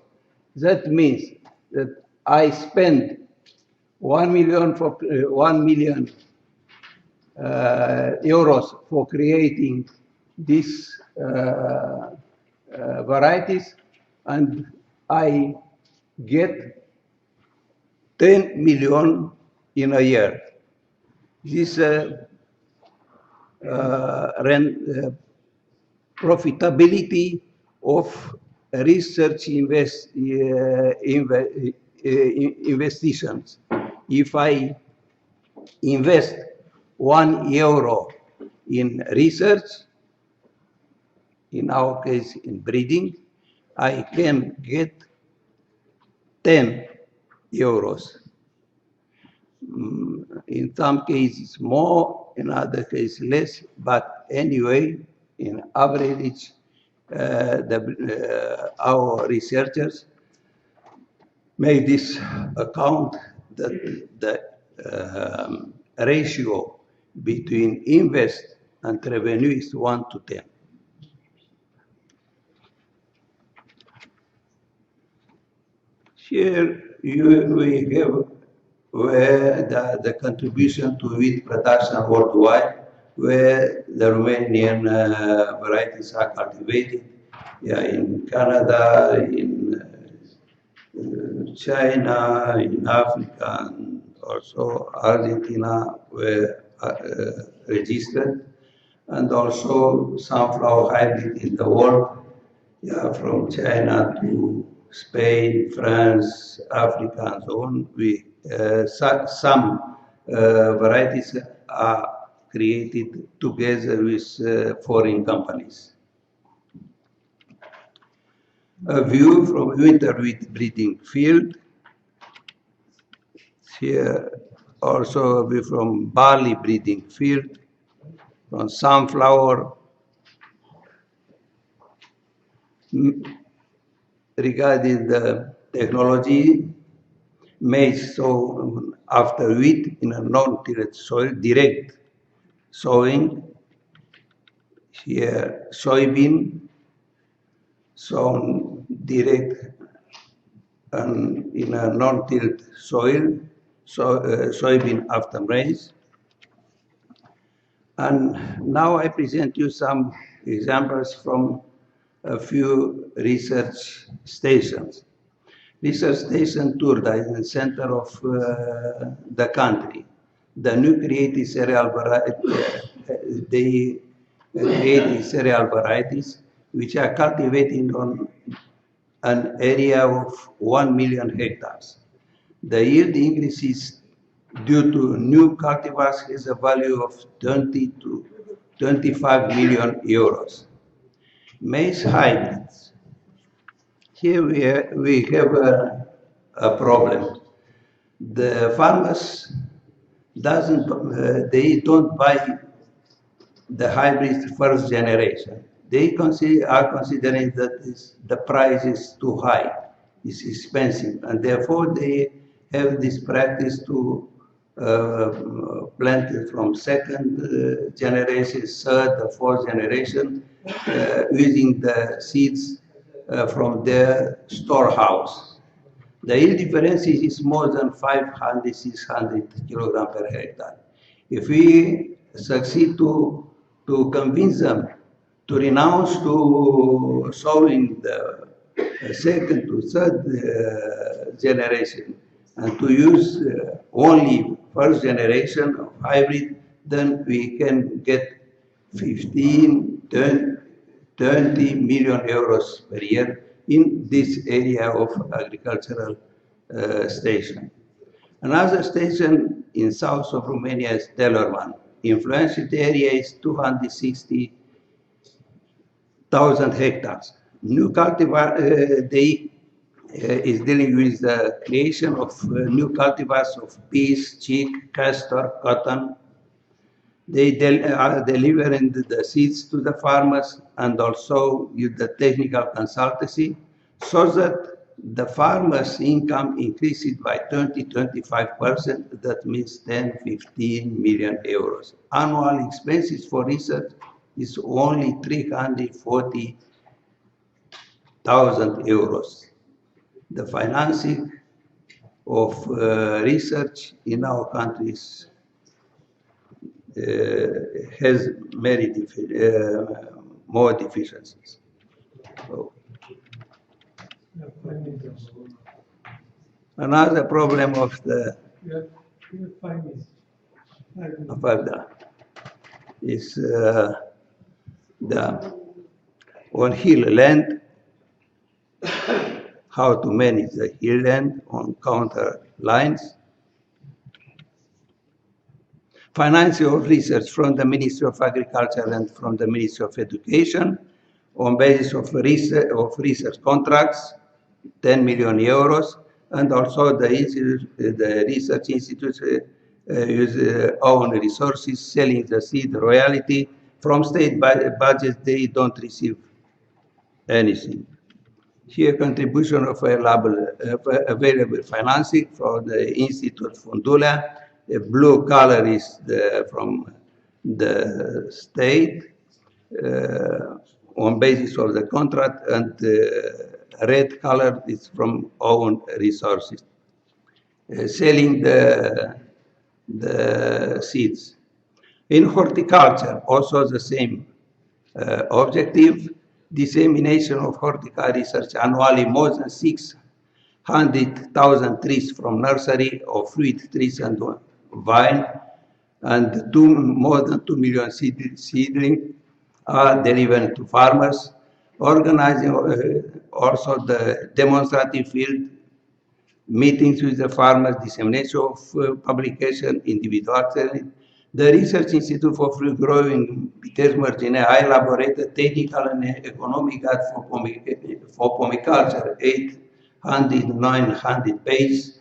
That means that I spend 1 million for 1 million euros for creating these varieties, and I get 10 million in a year. This profitability of research investitions. If I invest 1 euro in research, in our case in breeding, I can get 10 euros. In some cases more, in other cases less, but anyway, in average, our researchers made this account that the ratio between invest and revenue is 1 to 10. Here we have where the contribution to wheat production worldwide, where the Romanian varieties are cultivated, in Canada, in China, in Africa, and also Argentina were registered, and also sunflower hybrid in the world, from China to Spain, France, Africa, and so on. Some varieties are created together with foreign companies. A view from winter wheat breeding field. Here also a view from barley breeding field, from sunflower. Regarding the technology, maize sown after wheat in a non-tilled soil, direct sowing. Here, soybean sown direct and in a non-tilled soil, soybean after maize. And now I present you some examples from a few research stations. Research station Turda is in the center of the country. The new created cereal varieties, they created cereal varieties which are cultivated on an area of 1 million hectares. The yield increases due to new cultivars has a value of 20 to 25 million euros. Maize hybrids. Here we have a problem. The farmers they don't buy the hybrids first generation. They are considering that the price is too high, it's expensive, and therefore they have this practice to planted from second generation, third, fourth generation, using the seeds from their storehouse. The yield difference is more than 500, 600 kilogram per hectare. If we succeed to convince them to renounce to sowing the second to third generation and to use only first generation of hybrid, then we can get 15, 20 million euros per year in this area of agricultural station. Another station in south of Romania is Telorman. Influenced area is 260,000 hectares. New cultivar, is dealing with the creation of new cultivars of peas, chick, castor, cotton. They are delivering the seeds to the farmers and also with the technical consultancy so that the farmers' income increases by 20-25%. That means 10-15 million euros. Annual expenses for research is only 340,000 euros. The financing of research in our countries has many more deficiencies. So, another problem of the is the on hill land, how to manage the hill land on counter lines. Financing of research from the Ministry of Agriculture and from the Ministry of Education on basis of research contracts, 10 million euros, and also the research institutes use own resources, selling the seed royalty. From state budget, they don't receive anything. Here, contribution of available financing for the Institute Fundula. The blue color is from the state on basis of the contract, and red color is from own resources. Selling the seeds. In horticulture, also the same objective. Dissemination of horticulture research annually, more than 600,000 trees from nursery of fruit trees and vine, and more than 2 million seedlings are delivered to farmers. Organizing also the demonstrative field meetings with the farmers, dissemination of publication, individual selling. The Research Institute for Fruit Growing, Pitești Mărginea, I elaborated technical and economic guide for pomiculture, 800-900 pages,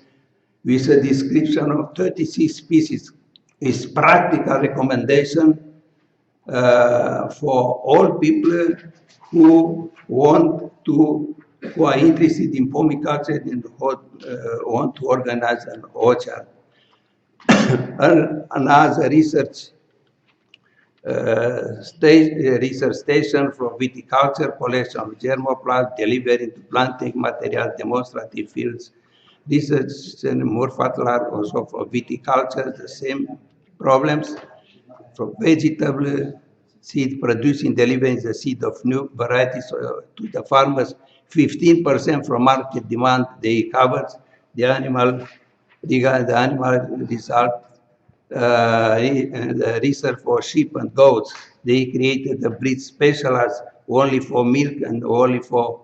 with a description of 36 species, with practical recommendation for all people who are interested in pomiculture and want to organize an orchard. Another research station for viticulture, collection of germoplasm, delivering to planting material, demonstrative fields. Research and more fertilizer also for viticulture, the same problems. For vegetable seed producing, delivering the seed of new varieties to the farmers. 15% from market demand they covered. The animal result, the research for sheep and goats. They created the breed specialized only for milk and only for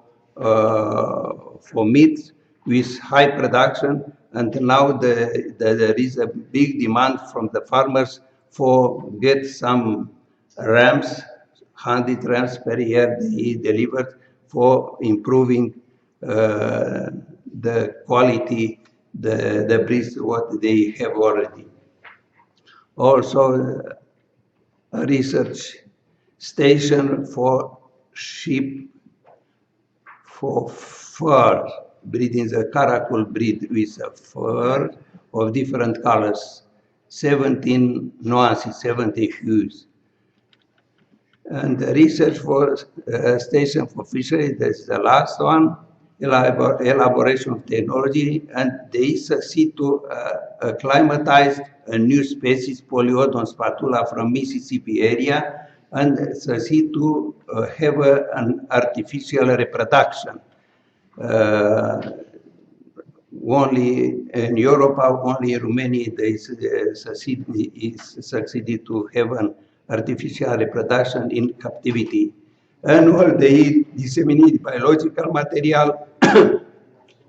meat with high production. And now there is a big demand from the farmers for get some rams, 100 rams per year they delivered for improving the quality, the breeds what they have already. Also, a research station for sheep, for fur, breeding the caracol breed with a fur of different colors, 17 nuances, 17 hues. And the research for station for fisheries, that's the last one, elaboration of technology, and they succeed to acclimatize a new species, Polyodon spatula from Mississippi area, and succeed to have an artificial reproduction. Only in Europe, only in Romania, they succeeded to have an artificial reproduction in captivity. And they disseminate biological material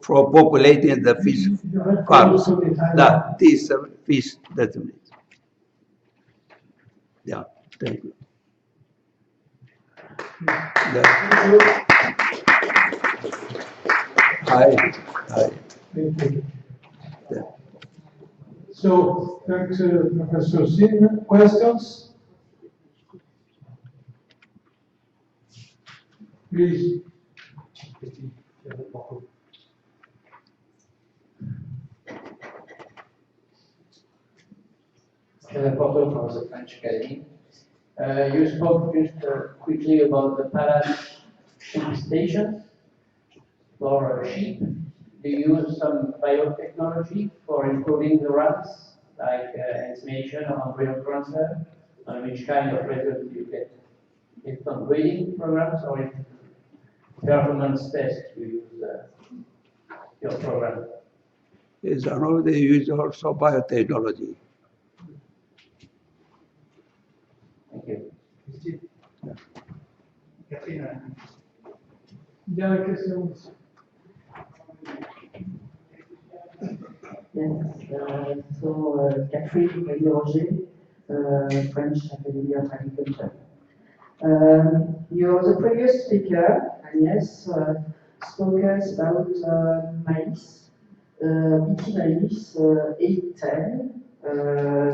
for populating the fish farms. That is fish, that's it. Yeah, thank you. Hi. Thank you. So, thanks, Professor Sin. Questions? Please. Porto from the French Academy. You spoke just quickly about the palace sheep station for sheep. Do you use some biotechnology for improving the runs, like insemination or embryo transfer? And which kind of result do you get? It's on breeding programs or in performance tests you use your program? Yes, I know they use also biotechnology. Thank you. Yeah, questions. Yes, so Catherine Roger, French Academy of Agriculture. The previous speaker, Agnès, spoke us about maize, BT maize 810,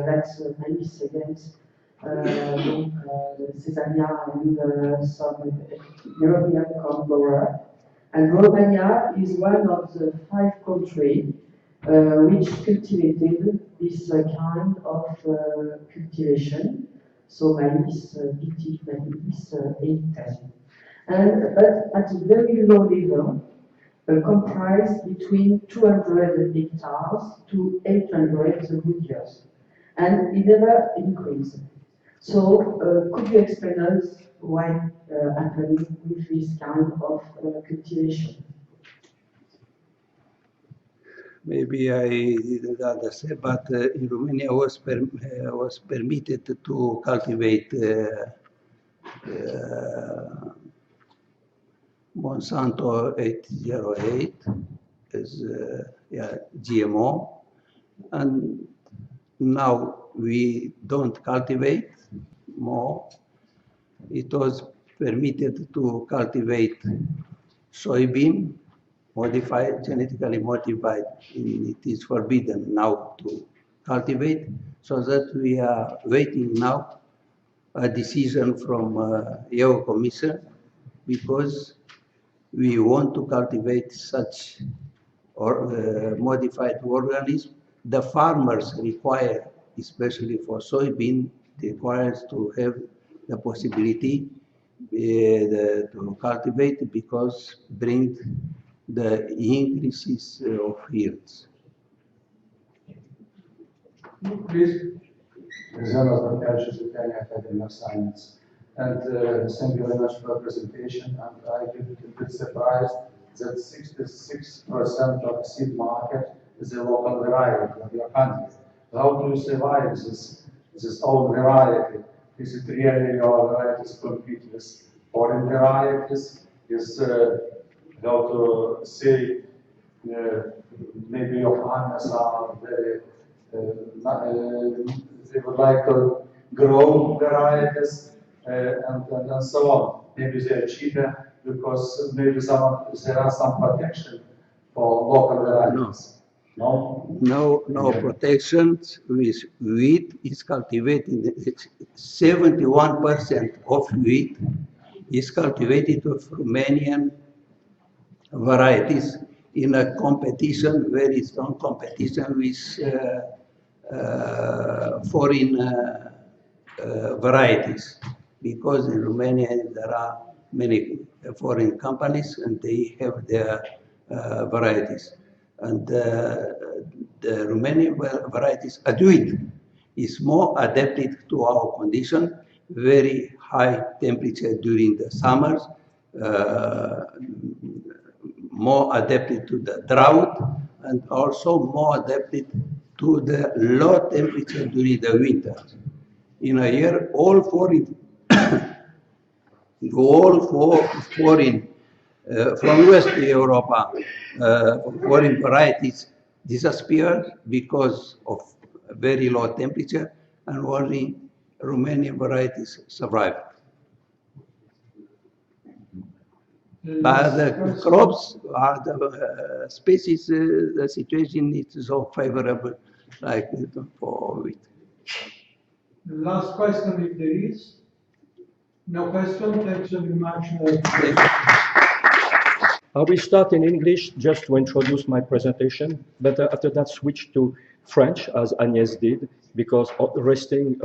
that's maize against Caesarea and some European corn borer. And Romania is one of the 5 countries which cultivated this kind of cultivation, so maize, BT maize 810. But at a very low level, comprised between 200 hectares to 800 good years, and it never increased. So, could you explain us what happened with this kind of cultivation? Maybe I didn't understand, but in Romania was permitted to cultivate Monsanto 808 as GMO, and now we don't cultivate more. It was permitted to cultivate soybean, modified, genetically modified. It is forbidden now to cultivate, so that we are waiting now a decision from EU Commission, because we want to cultivate such modified organisms. The farmers require, especially for soybean, requires to have the possibility to cultivate, because bring the increases of yields. Please. Zenos Bartkavičius, Lithuanian Academy of Science. And thank you very much for the presentation. And I get a bit surprised that 66% of seed market is a local variety of your country. How do you survive this old variety? Is it really your varieties compete with foreign varieties? Is how to say maybe your farmers are very they would like to grow varieties and so on. Maybe they're cheaper because maybe there are some protection for local varieties. No protection with wheat is cultivated. 71% of wheat is cultivated of Romanian varieties in a competition, very strong competition with foreign varieties, because in Romania there are many foreign companies and they have their varieties. And the Romanian varieties, Aduid, is more adapted to our condition, very high temperature during the summers, more adapted to the drought, and also more adapted to the low temperature during the winter. In a year, all foreign from West Europe, foreign varieties disappear because of very low temperature, and only Romanian varieties survive. But the crops are the species, the situation is so favorable, like for wheat. The last question, if there is. No question, thanks very much. I will start in English just to introduce my presentation, but after that switch to French, as Agnès did, because the resting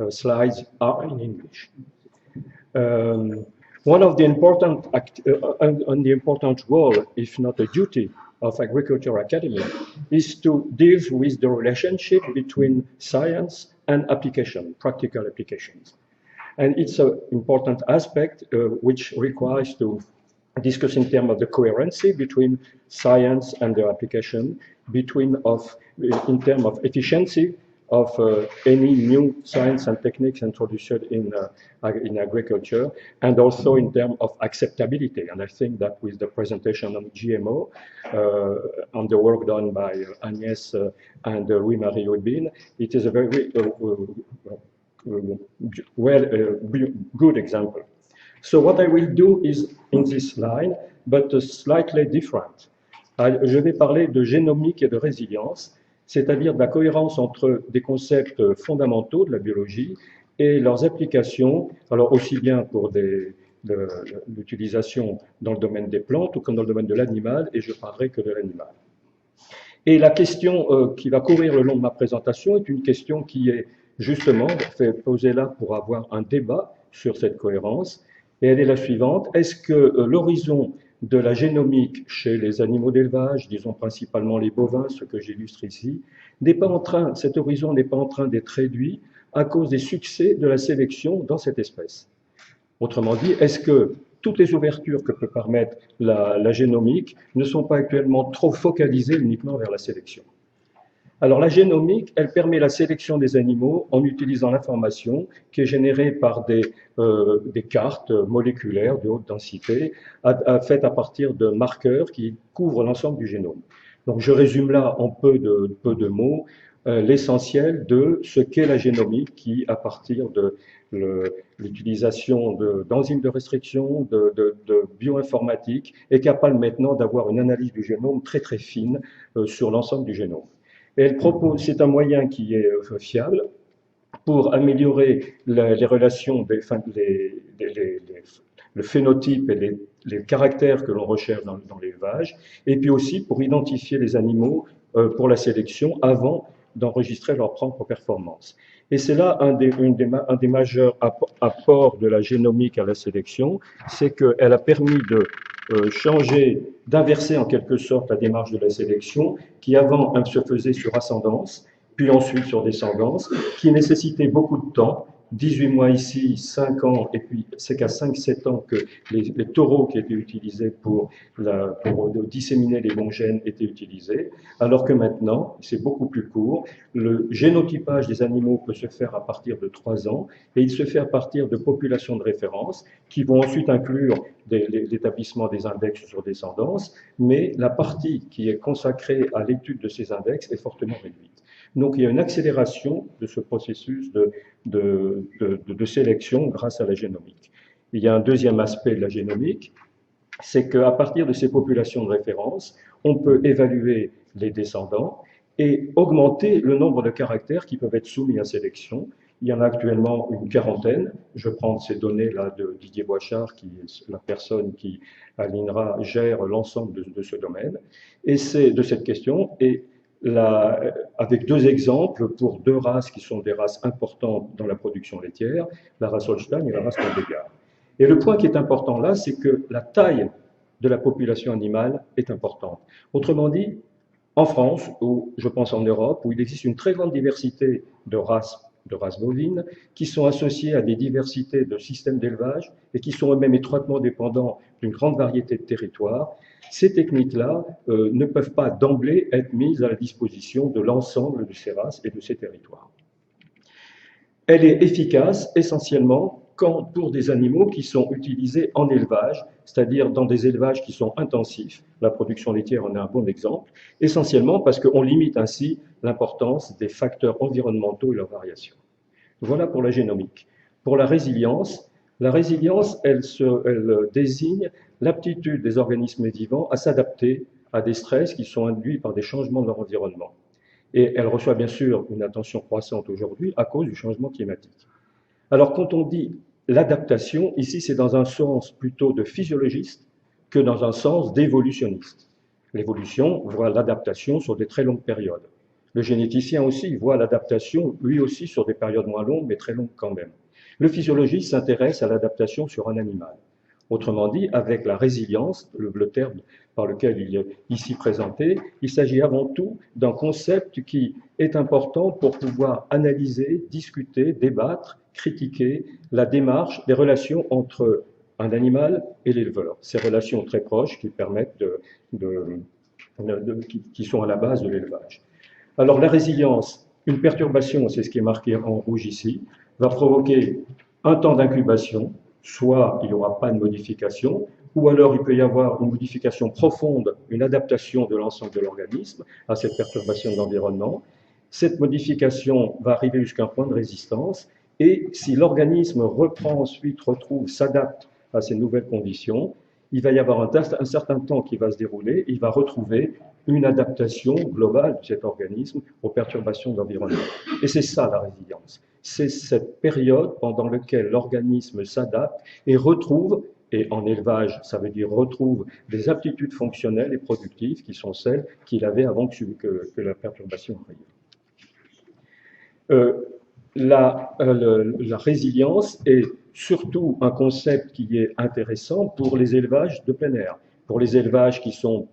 slides are in English. One of the important role, if not a duty, of Agriculture Academy is to deal with the relationship between science and application, practical applications. And it's an important aspect which requires to discuss in terms of the coherency between science and the application, in terms of efficiency of any new science and techniques introduced in agriculture, and also in terms of acceptability. And I think that with the presentation on GMO, on the work done by Agnès and Louis-Marie Aubin, it is a very good example. So what I will do is in this line, but slightly different. Je vais parler de génomique et de résilience, c'est-à-dire de la cohérence entre des concepts fondamentaux de la biologie et leurs applications, alors aussi bien pour l'utilisation dans le domaine des plantes ou comme dans le domaine de l'animal, et je parlerai que de l'animal. Et la question qui va courir le long de ma présentation est une question qui est justement posée là pour avoir un débat sur cette cohérence, et elle est la suivante. Est-ce que l'horizon de la génomique chez les animaux d'élevage, disons principalement les bovins, ce que j'illustre ici, cet horizon n'est pas en train d'être réduit à cause des succès de la sélection dans cette espèce? Autrement dit, est-ce que toutes les ouvertures que peut permettre la génomique ne sont pas actuellement trop focalisées uniquement vers la sélection? Alors la génomique, elle permet la sélection des animaux en utilisant l'information qui est générée par des cartes moléculaires de haute densité faites à partir de marqueurs qui couvrent l'ensemble du génome. Donc je résume là en peu de mots l'essentiel de ce qu'est la génomique qui, à partir de l'utilisation d'enzymes de restriction, de bioinformatique, est capable maintenant d'avoir une analyse du génome très très fine sur l'ensemble du génome. Et elle propose, c'est un moyen qui est fiable pour améliorer les relations, le phénotype et les caractères que l'on recherche dans l'élevage, et puis aussi pour identifier les animaux pour la sélection avant d'enregistrer leur propre performance. Et c'est là un des majeurs apports de la génomique à la sélection, c'est qu'elle a permis de d'inverser en quelque sorte la démarche de la sélection qui avant se faisait sur ascendance, puis ensuite sur descendance, qui nécessitait beaucoup de temps, 18 mois ici, 5 ans, et puis c'est qu'à 5-7 ans que les taureaux qui étaient utilisés pour disséminer les bons gènes étaient utilisés, alors que maintenant, c'est beaucoup plus court. Le génotypage des animaux peut se faire à partir de 3 ans, et il se fait à partir de populations de référence, qui vont ensuite inclure l'établissement des index sur descendance, mais la partie qui est consacrée à l'étude de ces index est fortement réduite. Donc il y a une accélération de ce processus de sélection grâce à la génomique. Il y a un deuxième aspect de la génomique, c'est qu'à partir de ces populations de référence, on peut évaluer les descendants et augmenter le nombre de caractères qui peuvent être soumis à sélection. Il y en a actuellement une quarantaine. Je prends ces données-là de Didier Boichard, qui est la personne qui, à l'INRA, gère l'ensemble de ce domaine, et c'est de cette question. Et avec deux exemples pour deux races qui sont des races importantes dans la production laitière, la race Holstein et la race Montbéliard. Et le point qui est important là, c'est que la taille de la population animale est importante. Autrement dit, en France, ou je pense en Europe, où il existe une très grande diversité de races bovines, qui sont associées à des diversités de systèmes d'élevage et qui sont eux-mêmes étroitement dépendants d'une grande variété de territoires, ces techniques-là ne peuvent pas d'emblée être mises à la disposition de l'ensemble de ces races et de ces territoires. Elle est efficace essentiellement pour des animaux qui sont utilisés en élevage, c'est-à-dire dans des élevages qui sont intensifs. La production laitière en est un bon exemple, essentiellement parce qu'on limite ainsi l'importance des facteurs environnementaux et leurs variations. Voilà pour la génomique. Pour la résilience, elle désigne l'aptitude des organismes vivants à s'adapter à des stress qui sont induits par des changements de leur environnement. Et elle reçoit bien sûr une attention croissante aujourd'hui à cause du changement climatique. Alors quand on dit l'adaptation, ici c'est dans un sens plutôt de physiologiste que dans un sens d'évolutionniste. L'évolution voit l'adaptation sur des très longues périodes. Le généticien aussi voit l'adaptation, lui aussi, sur des périodes moins longues, mais très longues quand même. Le physiologiste s'intéresse à l'adaptation sur un animal. Autrement dit, avec la résilience, le terme par lequel il est ici présenté, il s'agit avant tout d'un concept qui est important pour pouvoir analyser, discuter, débattre, critiquer la démarche, les relations entre un animal et l'éleveur. Ces relations très proches qui permettent qui sont à la base de l'élevage. Alors la résilience, une perturbation, c'est ce qui est marqué en rouge ici, va provoquer un temps d'incubation, soit il n'y aura pas de modification, ou alors il peut y avoir une modification profonde, une adaptation de l'ensemble de l'organisme à cette perturbation de l'environnement. Cette modification va arriver jusqu'à un point de résistance, et si l'organisme reprend ensuite, s'adapte à ces nouvelles conditions, il va y avoir un certain temps qui va se dérouler, il va retrouver une adaptation globale de cet organisme aux perturbations de l'environnement. Et c'est ça la résilience. C'est cette période pendant laquelle l'organisme s'adapte et retrouve, et en élevage, ça veut dire retrouve des aptitudes fonctionnelles et productives qui sont celles qu'il avait avant que la perturbation arrive. La résilience est surtout un concept qui est intéressant pour les élevages de plein air, pour les élevages qui sont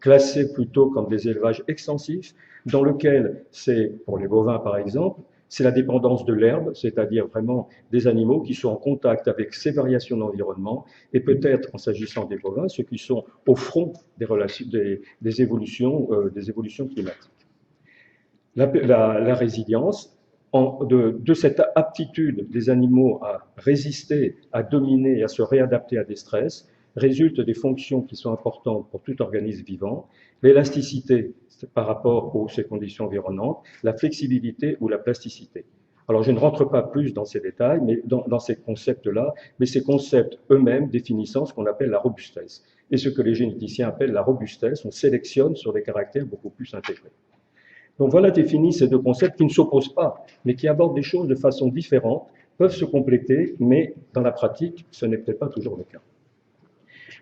classés plutôt comme des élevages extensifs, dans lequel c'est, pour les bovins par exemple, c'est la dépendance de l'herbe, c'est-à-dire vraiment des animaux qui sont en contact avec ces variations d'environnement, et peut-être, en s'agissant des bovins, ceux qui sont au front des évolutions climatiques. La résilience, de cette aptitude des animaux à résister, à dominer et à se réadapter à des stress, résulte des fonctions qui sont importantes pour tout organisme vivant, l'élasticité par rapport aux ces conditions environnantes, la flexibilité ou la plasticité. Alors je ne rentre pas plus dans ces détails, mais dans ces concepts-là, mais ces concepts eux-mêmes définissant ce qu'on appelle la robustesse. Et ce que les généticiens appellent la robustesse, on sélectionne sur des caractères beaucoup plus intégrés. Donc voilà définis ces deux concepts qui ne s'opposent pas, mais qui abordent des choses de façon différente, peuvent se compléter, mais dans la pratique, ce n'est peut-être pas toujours le cas.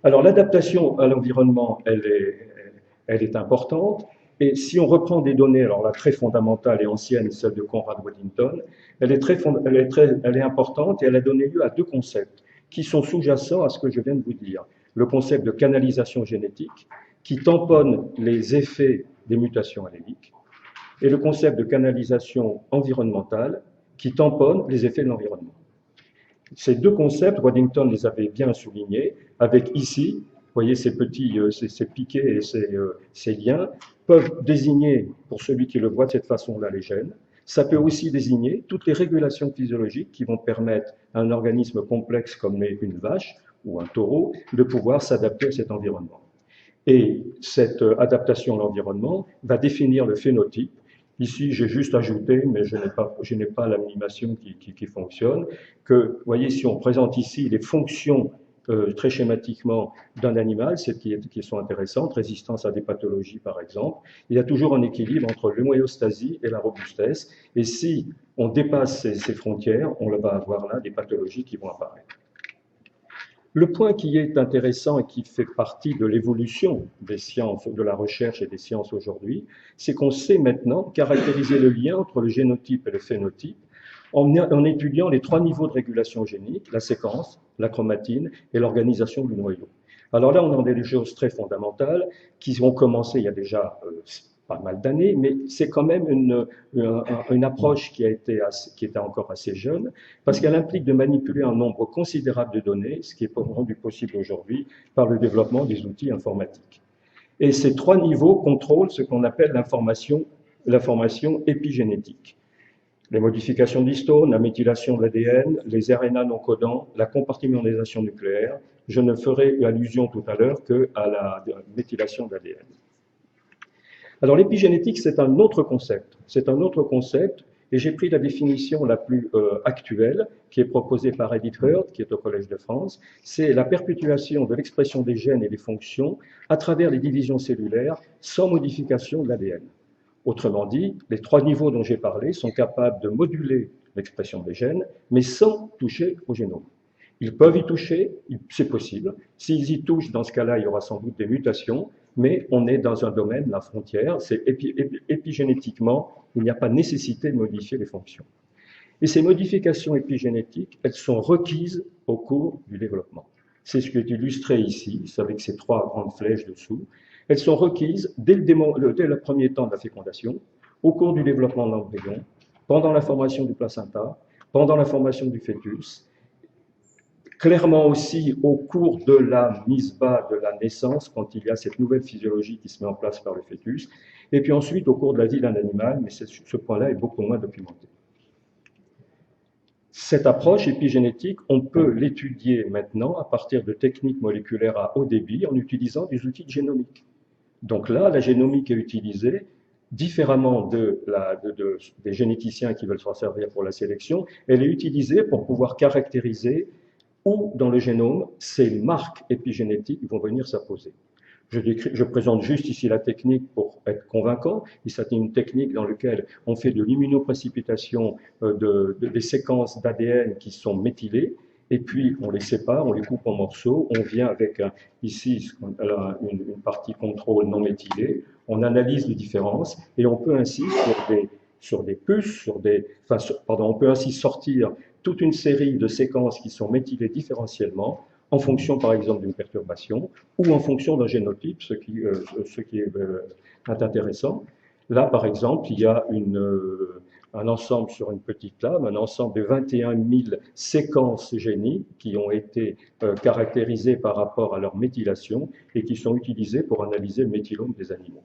Alors l'adaptation à l'environnement, elle est importante, et si on reprend des données, alors là très fondamentales et anciennes, celle de Conrad Waddington, elle est importante et elle a donné lieu à deux concepts qui sont sous-jacents à ce que je viens de vous dire. Le concept de canalisation génétique, qui tamponne les effets des mutations alléliques, et le concept de canalisation environnementale, qui tamponne les effets de l'environnement. Ces deux concepts, Waddington les avait bien soulignés, avec ici, vous voyez ces petits, ces piquets et ces liens, peuvent désigner, pour celui qui le voit de cette façon-là, les gènes. Ça peut aussi désigner toutes les régulations physiologiques qui vont permettre à un organisme complexe comme une vache ou un taureau de pouvoir s'adapter à cet environnement. Et cette adaptation à l'environnement va définir le phénotype. Ici, j'ai juste ajouté, mais je n'ai pas l'animation qui fonctionne, que, vous voyez, si on présente ici les fonctions très schématiquement d'un animal, celles qui sont intéressantes, résistance à des pathologies par exemple, il y a toujours un équilibre entre l'homéostasie et la robustesse, et si on dépasse ces frontières, on va avoir là des pathologies qui vont apparaître. Le point qui est intéressant et qui fait partie de l'évolution des sciences, de la recherche et des sciences aujourd'hui, c'est qu'on sait maintenant caractériser le lien entre le génotype et le phénotype en étudiant les 3 niveaux de régulation génique, la séquence, la chromatine et l'organisation du noyau. Alors là, on en a des choses très fondamentales qui ont commencé il y a déjà pas mal d'années, mais c'est quand même une approche qui était encore assez jeune, parce qu'elle implique de manipuler un nombre considérable de données, ce qui est rendu possible aujourd'hui par le développement des outils informatiques. Et ces 3 niveaux contrôlent ce qu'on appelle l'information épigénétique. Les modifications d'histones, la méthylation de l'ADN, les RNA non codants, la compartimentalisation nucléaire. Je ne ferai allusion tout à l'heure qu'à la méthylation de l'ADN. Alors l'épigénétique, c'est un autre concept. C'est un autre concept, et j'ai pris la définition la plus actuelle, qui est proposée par Edith Heard, qui est au Collège de France. C'est la perpétuation de l'expression des gènes et des fonctions à travers les divisions cellulaires sans modification de l'ADN. Autrement dit, les 3 niveaux dont j'ai parlé sont capables de moduler l'expression des gènes, mais sans toucher au génome. Ils peuvent y toucher, c'est possible. S'ils y touchent, dans ce cas-là, il y aura sans doute des mutations, mais on est dans un domaine, la frontière, c'est épigénétiquement, il n'y a pas nécessité de modifier les fonctions. Et ces modifications épigénétiques, elles sont requises au cours du développement. C'est ce qui est illustré ici, avec ces 3 grandes flèches dessous. Elles sont requises dès le premier temps de la fécondation, au cours du développement de l'embryon, pendant la formation du placenta, pendant la formation du fœtus, clairement aussi au cours de la mise bas de la naissance, quand il y a cette nouvelle physiologie qui se met en place par le fœtus, et puis ensuite au cours de la vie d'un animal, mais ce point-là est beaucoup moins documenté. Cette approche épigénétique, on peut l'étudier maintenant à partir de techniques moléculaires à haut débit en utilisant des outils de génomique. Donc là, la génomique est utilisée différemment des généticiens qui veulent s'en servir pour la sélection. Elle est utilisée pour pouvoir caractériser où dans le génome ces marques épigénétiques vont venir s'apposer. Je présente juste ici la technique pour être convaincant. C'est une technique dans laquelle on fait de l'immunoprécipitation des séquences d'ADN qui sont méthylées, et puis on les sépare, on les coupe en morceaux, on vient avec ici une partie contrôle non méthylée, on analyse les différences, et on peut ainsi sur des puces, on peut ainsi sortir toute une série de séquences qui sont méthylées différentiellement, en fonction par exemple d'une perturbation, ou en fonction d'un génotype, ce qui est intéressant. Là par exemple, il y a un ensemble sur une petite lame, un ensemble de 21 000 séquences géniques qui ont été caractérisées par rapport à leur méthylation et qui sont utilisées pour analyser le méthylome des animaux.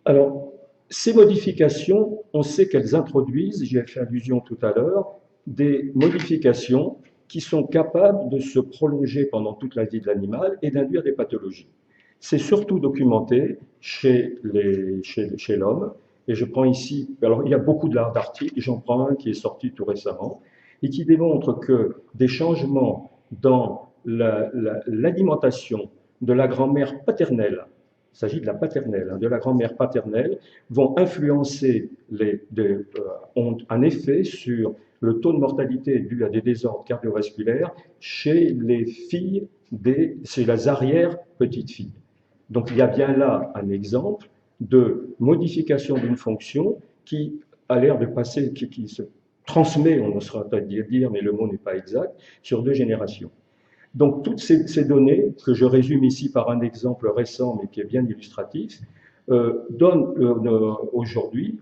Alors, ces modifications, on sait qu'elles introduisent, j'y ai fait allusion tout à l'heure, des modifications qui sont capables de se prolonger pendant toute la vie de l'animal et d'induire des pathologies. C'est surtout documenté chez l'homme, et je prends ici, alors il y a beaucoup d'articles, j'en prends un qui est sorti tout récemment, et qui démontre que des changements dans l'alimentation de la grand-mère paternelle, il s'agit de la paternelle, de la grand-mère paternelle, vont influencer, ont un effet sur le taux de mortalité dû à des désordres cardiovasculaires chez les filles, chez les arrière-petites-filles. Donc il y a bien là un exemple de modification d'une fonction qui a l'air de passer, qui se transmet, on ne sera pas dire, mais le mot n'est pas exact, sur 2 générations. Donc toutes ces données, que je résume ici par un exemple récent, mais qui est bien illustratif, donnent aujourd'hui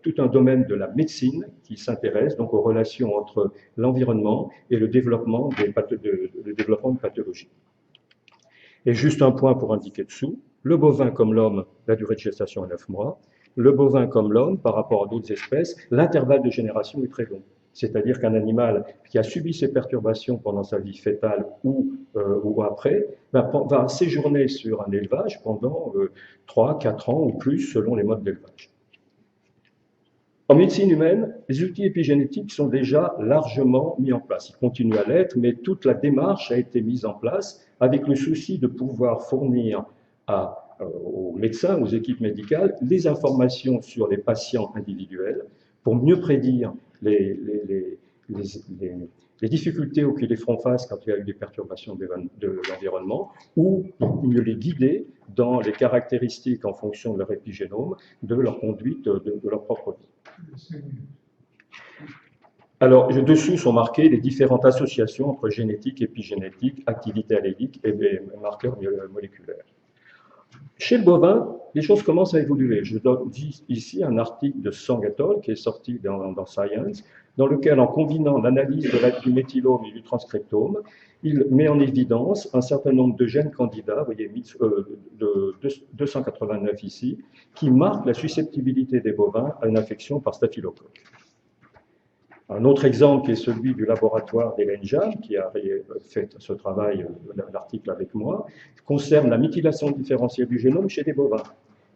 tout un domaine de la médecine qui s'intéresse donc aux relations entre l'environnement et le développement de pathologies. Et juste un point pour indiquer dessous, le bovin comme l'homme, la durée de gestation est 9 mois, le bovin comme l'homme, par rapport à d'autres espèces, l'intervalle de génération est très long. C'est-à-dire qu'un animal qui a subi ces perturbations pendant sa vie fœtale ou après, va séjourner sur un élevage pendant 3, 4 ans ou plus selon les modes d'élevage. En médecine humaine, les outils épigénétiques sont déjà largement mis en place. Ils continuent à l'être, mais toute la démarche a été mise en place avec le souci de pouvoir fournir aux médecins, aux équipes médicales, les informations sur les patients individuels pour mieux prédire les les difficultés auxquelles ils feront face quand il y a eu des perturbations de l'environnement, ou pour mieux les guider dans les caractéristiques en fonction de leur épigénome, de leur conduite, de leur propre vie. Alors, dessous sont marquées les différentes associations entre génétique, épigénétique, activité allélique et des marqueurs moléculaires. Chez le bovin, les choses commencent à évoluer. Je donne ici un article de Sang et al. Qui est sorti dans Science, dans lequel, en combinant l'analyse du méthylome et du transcriptome, il met en évidence un certain nombre de gènes candidats, vous voyez, de 289 ici, qui marquent la susceptibilité des bovins à une infection par staphylocoque. Un autre exemple qui est celui du laboratoire d'Hélène Jeanne, qui a fait ce travail, l'article avec moi, concerne la méthylation différentielle du génome chez des bovins.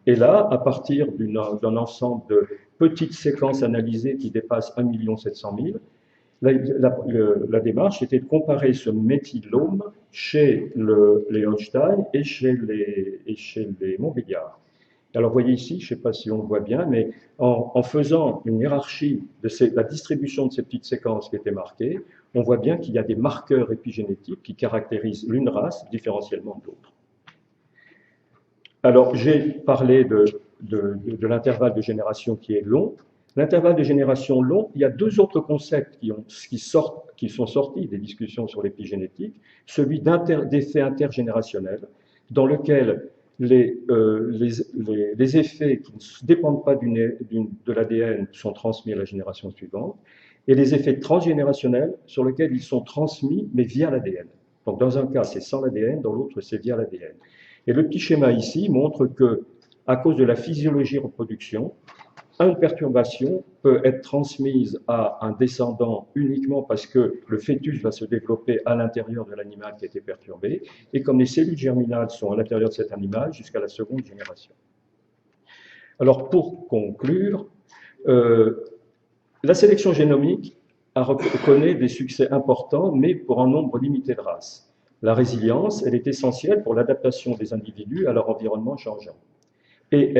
Et là, à partir d'un ensemble de petites séquences analysées qui dépassent 1 700 000, la démarche était de comparer ce méthylome chez les Holstein et chez les Montbéliard. Alors, vous voyez ici, je ne sais pas si on le voit bien, mais en faisant une hiérarchie de la distribution de ces petites séquences qui étaient marquées, on voit bien qu'il y a des marqueurs épigénétiques qui caractérisent l'une race différentiellement de l'autre. Alors, j'ai parlé de l'intervalle de génération qui est long. L'intervalle de génération long, il y a deux autres concepts qui sont sortis des discussions sur l'épigénétique, celui d'effet intergénérationnel, dans lequel les effets qui ne dépendent pas de l'ADN sont transmis à la génération suivante, et les effets transgénérationnels sur lesquels ils sont transmis, mais via l'ADN. Donc dans un cas, c'est sans l'ADN, dans l'autre, c'est via l'ADN. Et le petit schéma ici montre que, à cause de la physiologie reproduction, une perturbation peut être transmise à un descendant uniquement parce que le fœtus va se développer à l'intérieur de l'animal qui a été perturbé, et comme les cellules germinales sont à l'intérieur de cet animal jusqu'à la seconde génération. Alors pour conclure, la sélection génomique connaît des succès importants, mais pour un nombre limité de races. La résilience, elle est essentielle pour l'adaptation des individus à leur environnement changeant. Et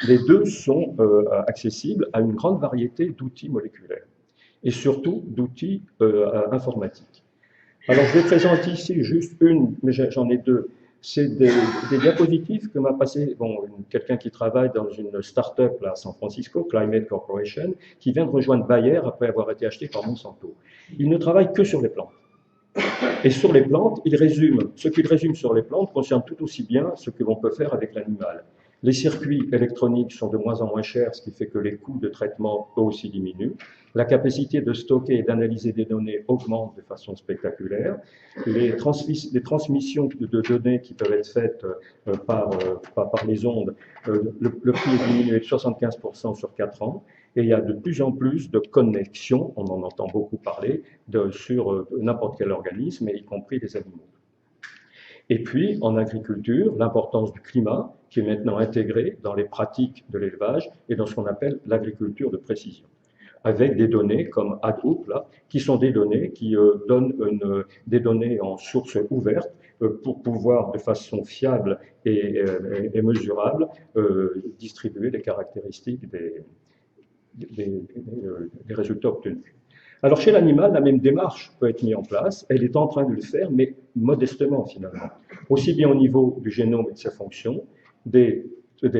les deux sont accessibles à une grande variété d'outils moléculaires, et surtout d'outils informatiques. Alors je vais présenter ici juste une, mais j'en ai deux. C'est des diapositives que m'a passé quelqu'un qui travaille dans une start-up à San Francisco, Climate Corporation, qui vient de rejoindre Bayer après avoir été acheté par Monsanto. Il ne travaille que sur les plantes. Et sur les plantes, ce qu'il résume sur les plantes concerne tout aussi bien ce que l'on peut faire avec l'animal. Les circuits électroniques sont de moins en moins chers, ce qui fait que les coûts de traitement eux aussi diminuent. La capacité de stocker et d'analyser des données augmente de façon spectaculaire. Les transmissions de données qui peuvent être faites par les ondes, le prix est diminué de 75% sur 4 ans. Et il y a de plus en plus de connexions, on en entend beaucoup parler, sur n'importe quel organisme, y compris les animaux. Et puis, en agriculture, l'importance du climat, qui est maintenant intégrée dans les pratiques de l'élevage et dans ce qu'on appelle l'agriculture de précision, avec des données comme Hadoop, là, qui sont des données qui donnent des données en source ouverte pour pouvoir, de façon fiable et mesurable, distribuer les caractéristiques des résultats obtenus. Alors chez l'animal, la même démarche peut être mise en place, elle est en train de le faire, mais modestement finalement, aussi bien au niveau du génome et de ses fonctions, des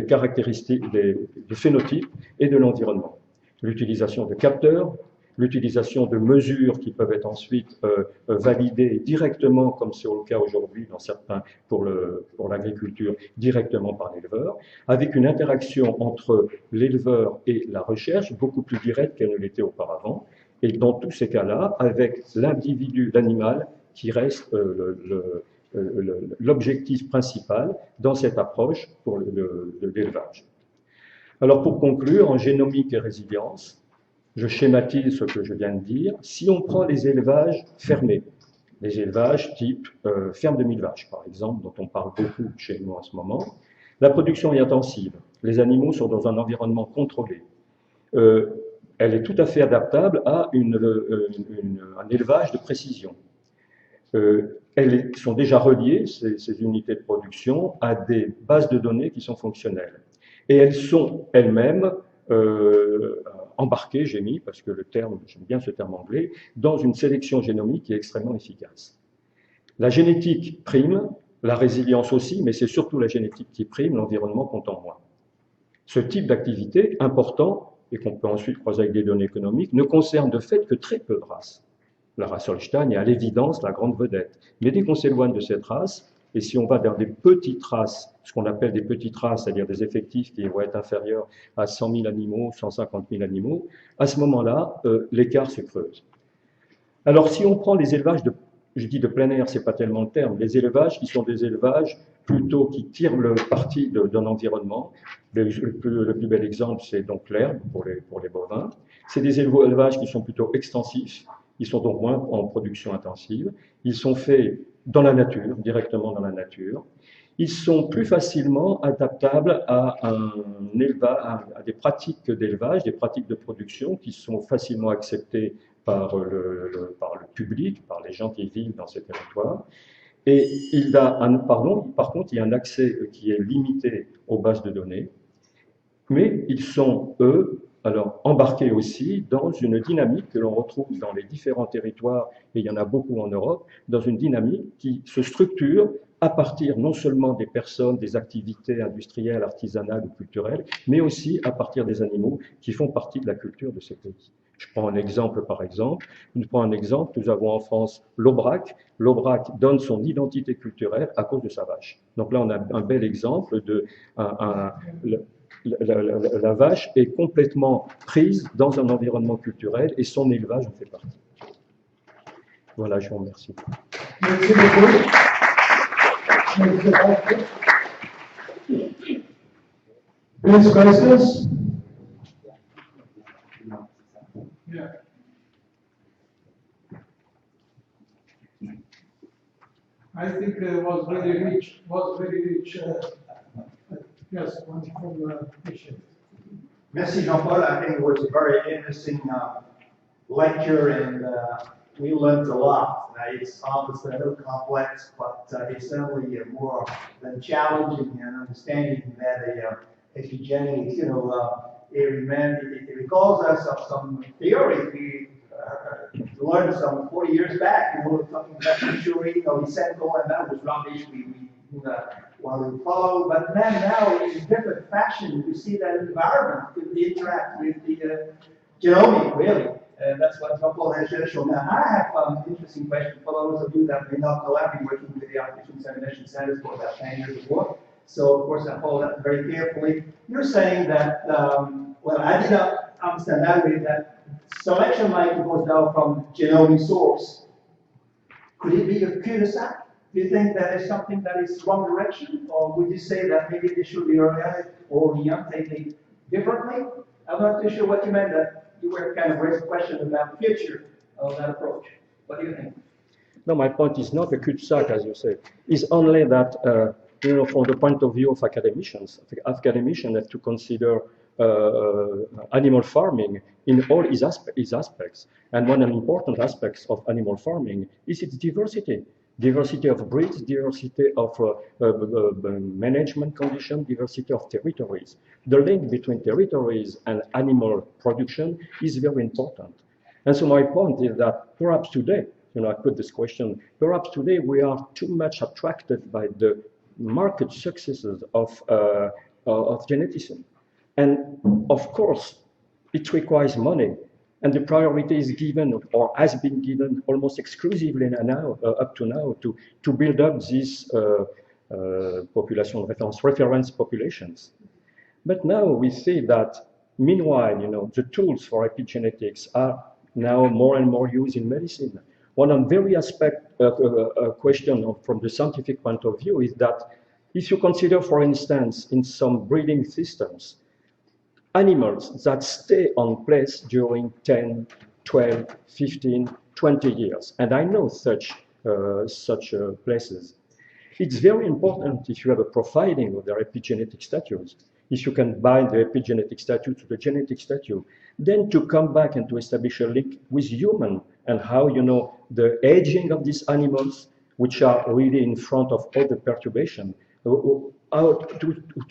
caractéristiques, du phénotype et de l'environnement. L'utilisation de capteurs, l'utilisation de mesures qui peuvent être ensuite validées directement, comme c'est le cas aujourd'hui dans certains pour l'agriculture, directement par l'éleveur, avec une interaction entre l'éleveur et la recherche beaucoup plus directe qu'elle ne l'était auparavant, et dans tous ces cas-là, avec l'individu, l'animal, qui reste l'objectif principal dans cette approche pour l'élevage. Alors pour conclure, en génomique et résilience, je schématise ce que je viens de dire. Si on prend les élevages fermés, les élevages type ferme de 1000 vaches, par exemple, dont on parle beaucoup chez nous en ce moment, la production est intensive. Les animaux sont dans un environnement contrôlé. Elle est tout à fait adaptable à un élevage de précision. Elles sont déjà reliées, ces unités de production, à des bases de données qui sont fonctionnelles. Et elles sont elles-mêmes embarquer, j'ai mis, parce que le terme, j'aime bien ce terme anglais, dans une sélection génomique qui est extrêmement efficace. La génétique prime, la résilience aussi, mais c'est surtout la génétique qui prime, l'environnement compte en moins. Ce type d'activité important, et qu'on peut ensuite croiser avec des données économiques, ne concerne de fait que très peu de races. La race Holstein est à l'évidence la grande vedette. Mais dès qu'on s'éloigne de cette race, et si on va vers des petites races, ce qu'on appelle des petites races, c'est-à-dire des effectifs qui vont être inférieurs à 100 000 animaux, 150 000 animaux, à ce moment-là, l'écart se creuse. Alors si on prend les élevages je dis de plein air, c'est pas tellement le terme, les élevages qui sont des élevages plutôt qui tirent le parti d'un environnement. Le plus bel exemple, c'est donc l'herbe pour les bovins. C'est des élevages qui sont plutôt extensifs, ils sont donc moins en production intensive, ils sont faits dans la nature, directement dans la nature. Ils sont plus facilement adaptables à des pratiques d'élevage, des pratiques de production qui sont facilement acceptées par le public, par les gens qui vivent dans ces territoires. Et par contre, il y a un accès qui est limité aux bases de données, mais ils sont, eux, alors embarqués aussi dans une dynamique que l'on retrouve dans les différents territoires, et il y en a beaucoup en Europe, dans une dynamique qui se structure à partir non seulement des personnes, des activités industrielles, artisanales ou culturelles, mais aussi à partir des animaux qui font partie de la culture de ces pays. Je prends un exemple par exemple. Nous avons en France l'Aubrac. L'Aubrac donne son identité culturelle à cause de sa vache. Donc là, on a un bel exemple de la vache est complètement prise dans un environnement culturel et son élevage en fait partie. Voilà, je vous remercie. Merci beaucoup. Next questions? Yeah. I think it was very rich. Yes, one from the patient. Merci Jean-Paul. I think it was a very interesting lecture, and we learned a lot. It's obviously a little complex, but it's certainly more than challenging and understanding that epigenetics, it recalls us of some theories we learned some 40 years back. We were talking about Shuri or Lysenko, and that was rubbish. We follow, but then now in a different fashion, we see that environment could interact with the genomic, really. And that's what Jean-Paul has just shown. Now, I have an interesting question for those of you that may not know. I've been working with the Artificial Insemination Centers for about 10 years before. So, of course, I follow that very carefully. You're saying that, I did not understand that way, that selection might goes down from genomic source. Could it be a cul-de-sac? Do you think that is something that is wrong direction? Or would you say that maybe they should be oriented differently? I'm not too sure what you meant, that you were kind of raising questions about the future of that approach. What do you think? No, my point is not a cul-de-sac, as you say. It's only that, from the point of view of academicians have to consider animal farming in all its aspects. And one of the important aspects of animal farming is its diversity. Diversity of breeds, diversity of management conditions, diversity of territories. The link between territories and animal production is very important. And so my point is that perhaps today, I put this question, perhaps today we are too much attracted by the market successes of geneticism. And of course, it requires money. And the priority is given, or has been given, almost exclusively up to now, to build up these population reference populations. But now we see that, meanwhile, the tools for epigenetics are now more and more used in medicine. One very question from the scientific point of view is that if you consider, for instance, in some breeding systems, animals that stay on place during 10, 12, 15, 20 years. And I know such places. It's very important if you have a profiling of their epigenetic status, if you can bind the epigenetic status to the genetic status, then to come back and to establish a link with human and how, the aging of these animals, which are really in front of all the perturbation, to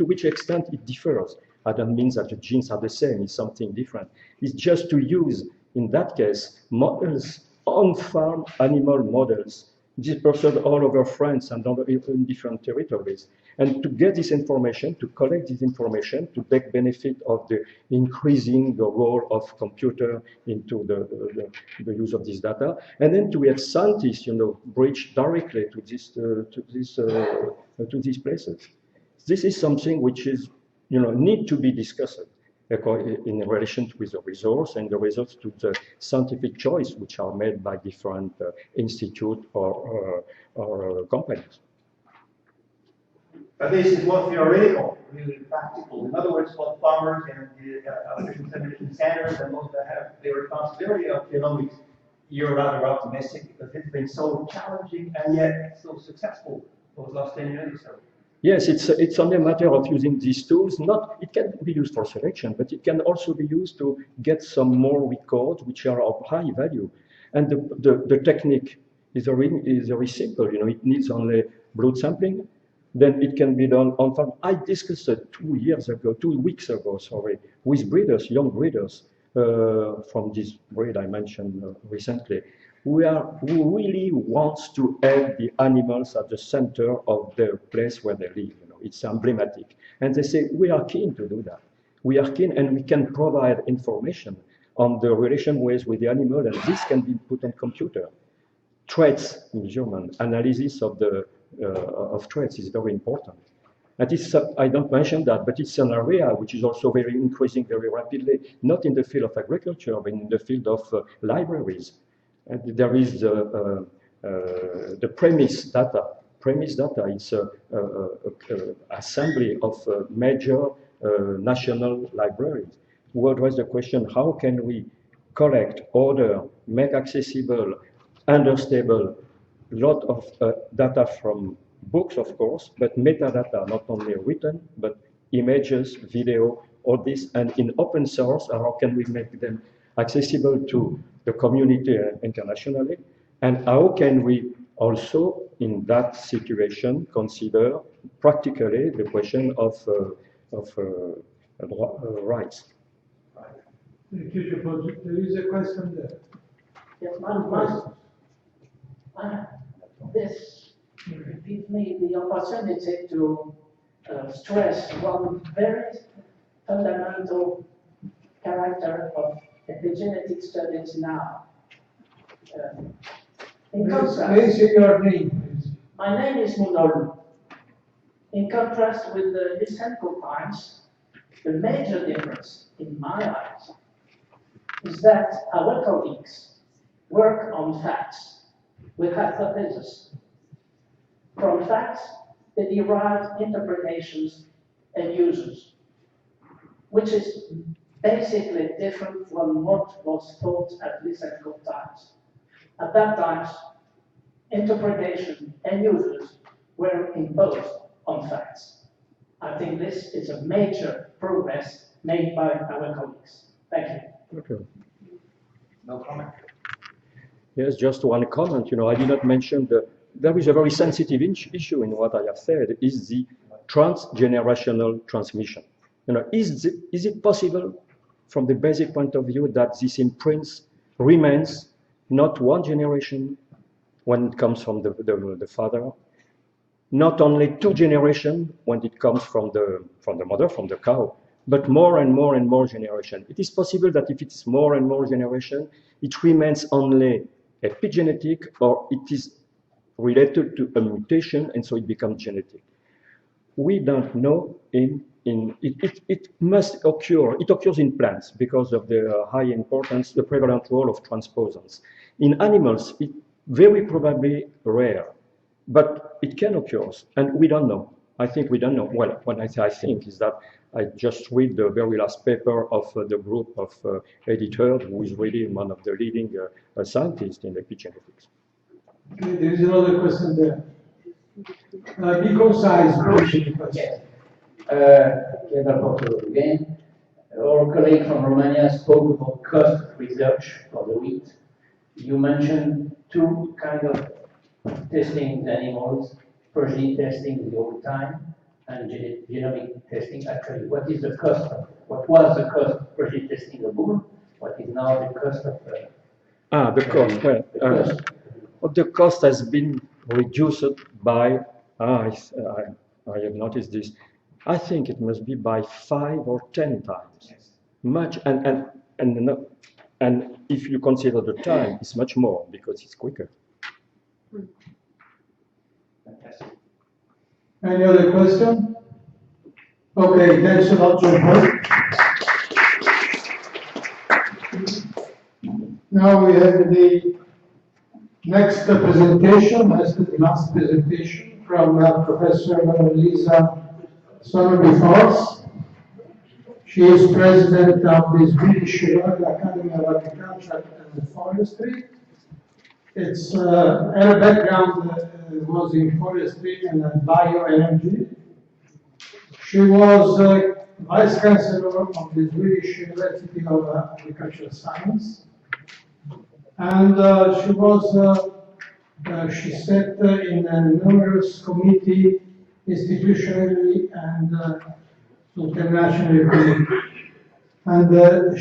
which extent it differs. That doesn't mean that the genes are the same, it's something different. It's just to use, in that case, models, on-farm animal models, dispersed all over France and in different territories. And to get this information, to collect this information, to take benefit of the increasing the role of computer into the use of this data, and then to have scientists, bridge directly to these places. This is something which is, need to be discussed in relation with the resource and the results to the scientific choice which are made by different institutes or companies. But this is more theoretical, really practical. In other words, what farmers and the artificial intelligence centers and those that have the responsibility of genomics, you're rather optimistic because it's been so challenging and yet so successful for the last 10 years or so. Yes, it's only a matter of using these tools. It can be used for selection, but it can also be used to get some more records which are of high value. And the technique is very simple. It needs only blood sampling. Then it can be done on farm. I discussed it 2 weeks ago, with breeders, young breeders from this breed I mentioned recently, who really wants to have the animals at the center of the place where they live. It's emblematic. And they say, we are keen to do that. We are keen and we can provide information on the relation with the animal, and this can be put on computer. Traits in German, analysis of traits is very important. And I don't mention that, but it's an area which is also increasing very rapidly, not in the field of agriculture, but in the field of libraries. And there is the premise data. Premise data is an assembly of major national libraries. What was the question? How can we collect, order, make accessible, understandable a lot of data from books, of course, but metadata, not only written, but images, video, all this, and in open source, how can we make them accessible to the community internationally? And how can we also, in that situation, consider practically the question of rights? Thank you, Jean-Paul. There is a question there. Yes, this gives me the opportunity to stress one very fundamental character of epigenetic studies now. In contrast, please say your name, please. My name is Mounolou. In contrast with the Lysenko times, the major difference in my eyes is that our colleagues work on facts with hypotheses. From facts, they derive interpretations and uses, which is basically different from what was taught at Lysenko times. At that time, interpretation and uses were imposed on facts. I think this is a major progress made by our colleagues. Thank you. Okay. No comment. Yes, just one comment. I did not mention there is a very sensitive issue in what I have said, is the transgenerational transmission. Is it possible from the basic point of view that this imprints remains not one generation when it comes from the father, not only 2 generations when it comes from the mother, from the cow, but more and more and more generation. It is possible that if it's more and more generation, it remains only epigenetic, or it is related to a mutation, and so it becomes genetic. We don't know. It must occur. It occurs in plants because of the high importance, the prevalent role of transposons. In animals, it very probably rare, but it can occur, and we don't know. I think we don't know. Well, what I think is that I just read the very last paper of the group of editors, who is really one of the leading scientists in epigenetics. Okay, there is another question there. Be concise, please. Yes. Again, our colleague from Romania spoke about cost research for the wheat. You mentioned 2 kinds of testing animals, progeny testing the old time, and genomic testing actually? What is the cost of, what was the cost of project testing a bull? What is now the cost of the cost. Well, the cost has been reduced by, I have noticed this, I think it must be by 5 or 10 times. Much, and if you consider the time, it's much more because it's quicker. Any other question? Okay, thanks a lot, John. Now we have the next presentation, the last presentation from Professor Lisa Sonneby-Fors. She is president of the Swedish Royal Academy of Agriculture and Forestry. It's her background was in forestry and bioenergy. She was vice chancellor of the Swedish University of Agricultural Science, and she sat in numerous committees, institutionally and internationally. And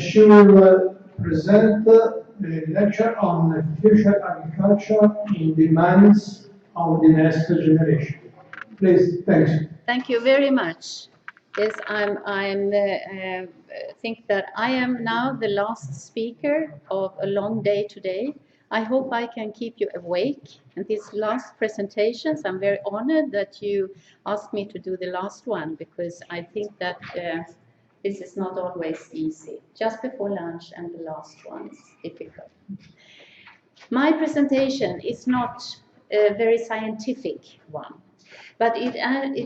she will present a lecture on future agriculture in the minds of the next generation. Please, thanks. Thank you very much. Yes, I think that I am now the last speaker of a long day today. I hope I can keep you awake in these last presentations. I'm very honored that you asked me to do the last one, because I think that this is not always easy. Just before lunch and the last one is difficult. My presentation is not a very scientific one, but it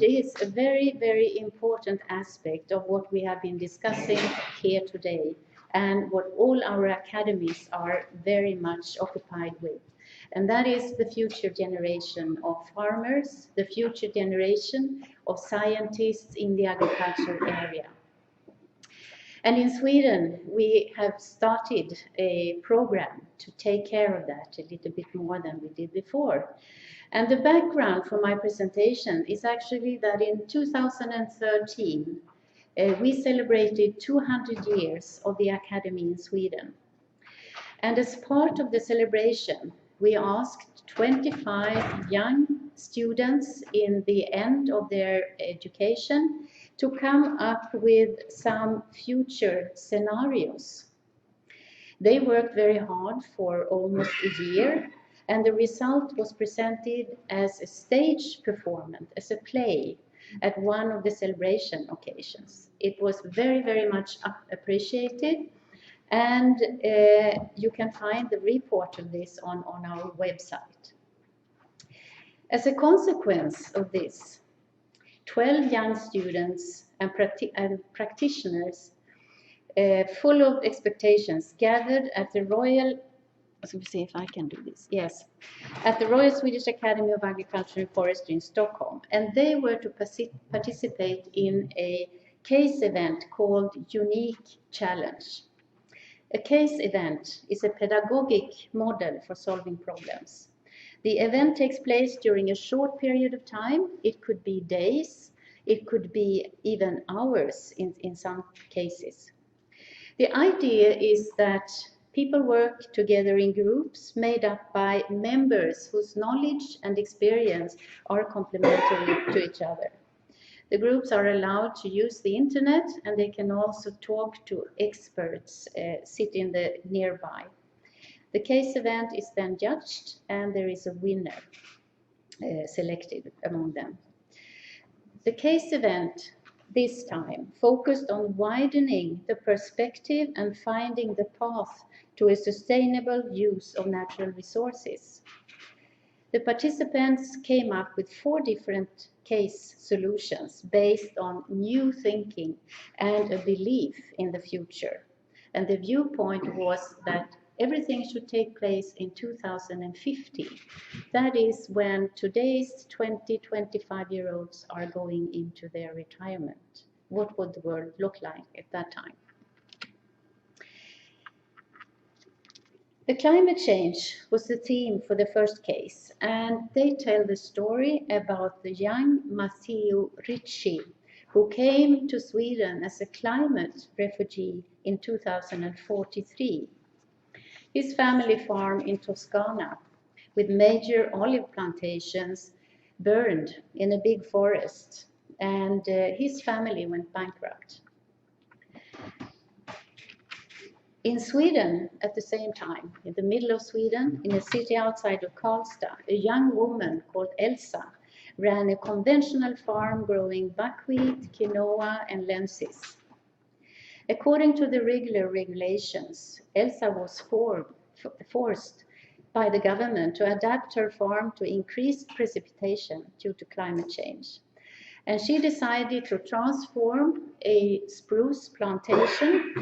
is a very, very important aspect of what we have been discussing here today, and what all our academies are very much occupied with. And that is the future generation of farmers, the future generation of scientists in the agricultural area. And in Sweden, we have started a program to take care of that a little bit more than we did before. And the background for my presentation is actually that in 2013, we celebrated 200 years of the Academy in Sweden. And as part of the celebration, we asked 25 young students in the end of their education to come up with some future scenarios. They worked very hard for almost a year, and the result was presented as a stage performance, as a play, at one of the celebration occasions. It was very, very much appreciated, and you can find the report of this on our website. As a consequence of this, 12 young students and practitioners full of expectations gathered at the Royal, let me see if I can do this, yes, at the Royal Swedish Academy of Agriculture and Forestry in Stockholm, and they were to participate in a case event called Unique Challenge. A case event is a pedagogic model for solving problems. The event takes place during a short period of time. It could be days, it could be even hours in some cases. The idea is that people work together in groups made up by members whose knowledge and experience are complementary to each other. The groups are allowed to use the internet, and they can also talk to experts sitting nearby. The case event is then judged, and there is a winner selected among them. The case event this time focused on widening the perspective and finding the path to a sustainable use of natural resources. The participants came up with 4 different case solutions based on new thinking and a belief in the future. And the viewpoint was that everything should take place in 2050. That is when today's 20-25-year-olds are going into their retirement. What would the world look like at that time? The climate change was the theme for the first case, and they tell the story about the young Matteo Ricci, who came to Sweden as a climate refugee in 2043. His family farm in Toscana, with major olive plantations, burned in a big forest, and his family went bankrupt. In Sweden, at the same time, in the middle of Sweden, in a city outside of Karlstad, a young woman called Elsa ran a conventional farm growing buckwheat, quinoa, and lenses. According to the regulations, Elsa was forced by the government to adapt her farm to increased precipitation due to climate change. And she decided to transform a spruce plantation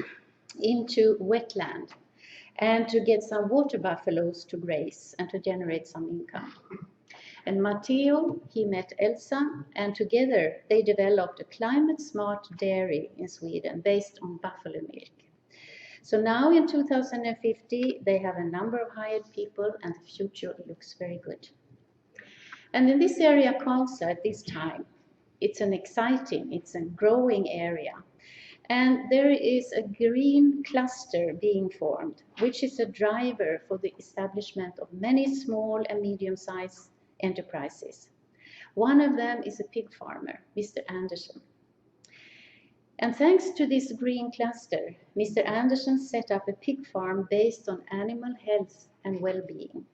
into wetland and to get some water buffaloes to graze and to generate some income. And Matteo, he met Elsa, and together they developed a climate-smart dairy in Sweden based on buffalo milk. So now in 2050, they have a number of hired people and the future looks very good. And in this area, Karlstad, at this time, it's a growing area. And there is a green cluster being formed, which is a driver for the establishment of many small and medium-sized enterprises. One of them is a pig farmer, Mr. Andersson. And thanks to this green cluster, Mr. Andersson set up a pig farm based on animal health and well-being,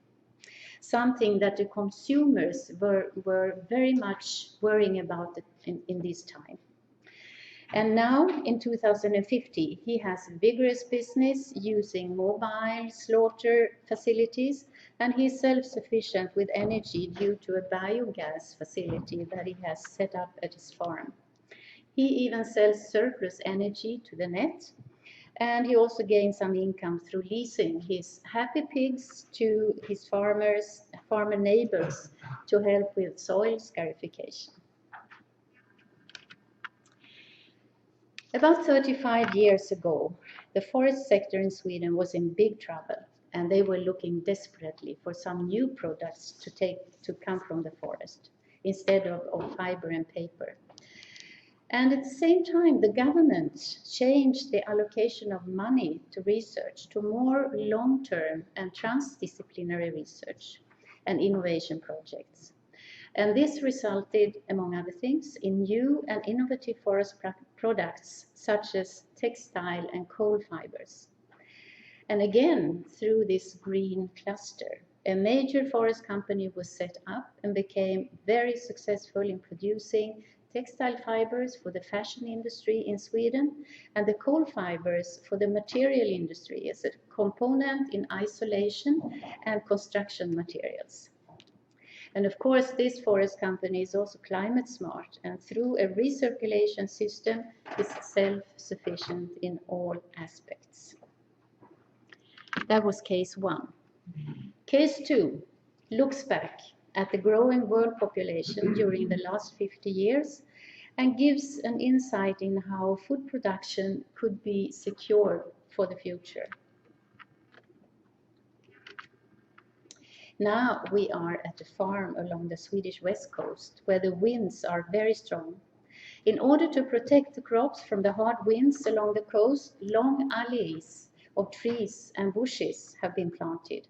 something that the consumers were very much worrying about in this time. And now, in 2050, he has a vigorous business using mobile slaughter facilities, and he's self-sufficient with energy due to a biogas facility that he has set up at his farm. He even sells surplus energy to the net, and he also gains some income through leasing his happy pigs to his farmer neighbors to help with soil scarification. About 35 years ago, the forest sector in Sweden was in big trouble, and they were looking desperately for some new products to come from the forest instead of fiber and paper. And at the same time, the government changed the allocation of money to research to more long-term and transdisciplinary research and innovation projects. And this resulted, among other things, in new and innovative forest products such as textile and coal fibers. And again, through this green cluster, a major forest company was set up and became very successful in producing textile fibers for the fashion industry in Sweden and the coal fibers for the material industry as a component in isolation and construction materials. And of course, this forest company is also climate smart, and through a recirculation system is self-sufficient in all aspects. That was case one. Case two looks back at the growing world population during the last 50 years and gives an insight in how food production could be secured for the future. Now we are at a farm along the Swedish west coast where the winds are very strong. In order to protect the crops from the hard winds along the coast, long alleys of trees and bushes have been planted.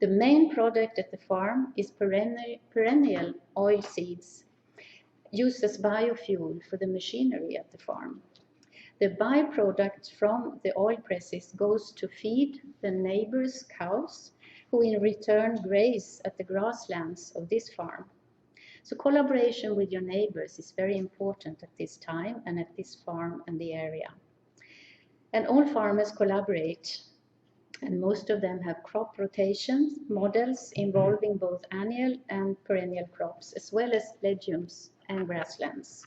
The main product at the farm is perennial oil seeds used as biofuel for the machinery at the farm. The byproduct from the oil presses goes to feed the neighbors' cows, who in return graze at the grasslands of this farm. So collaboration with your neighbors is very important at this time and at this farm and the area. And all farmers collaborate, and most of them have crop rotation models involving both annual and perennial crops, as well as legumes and grasslands.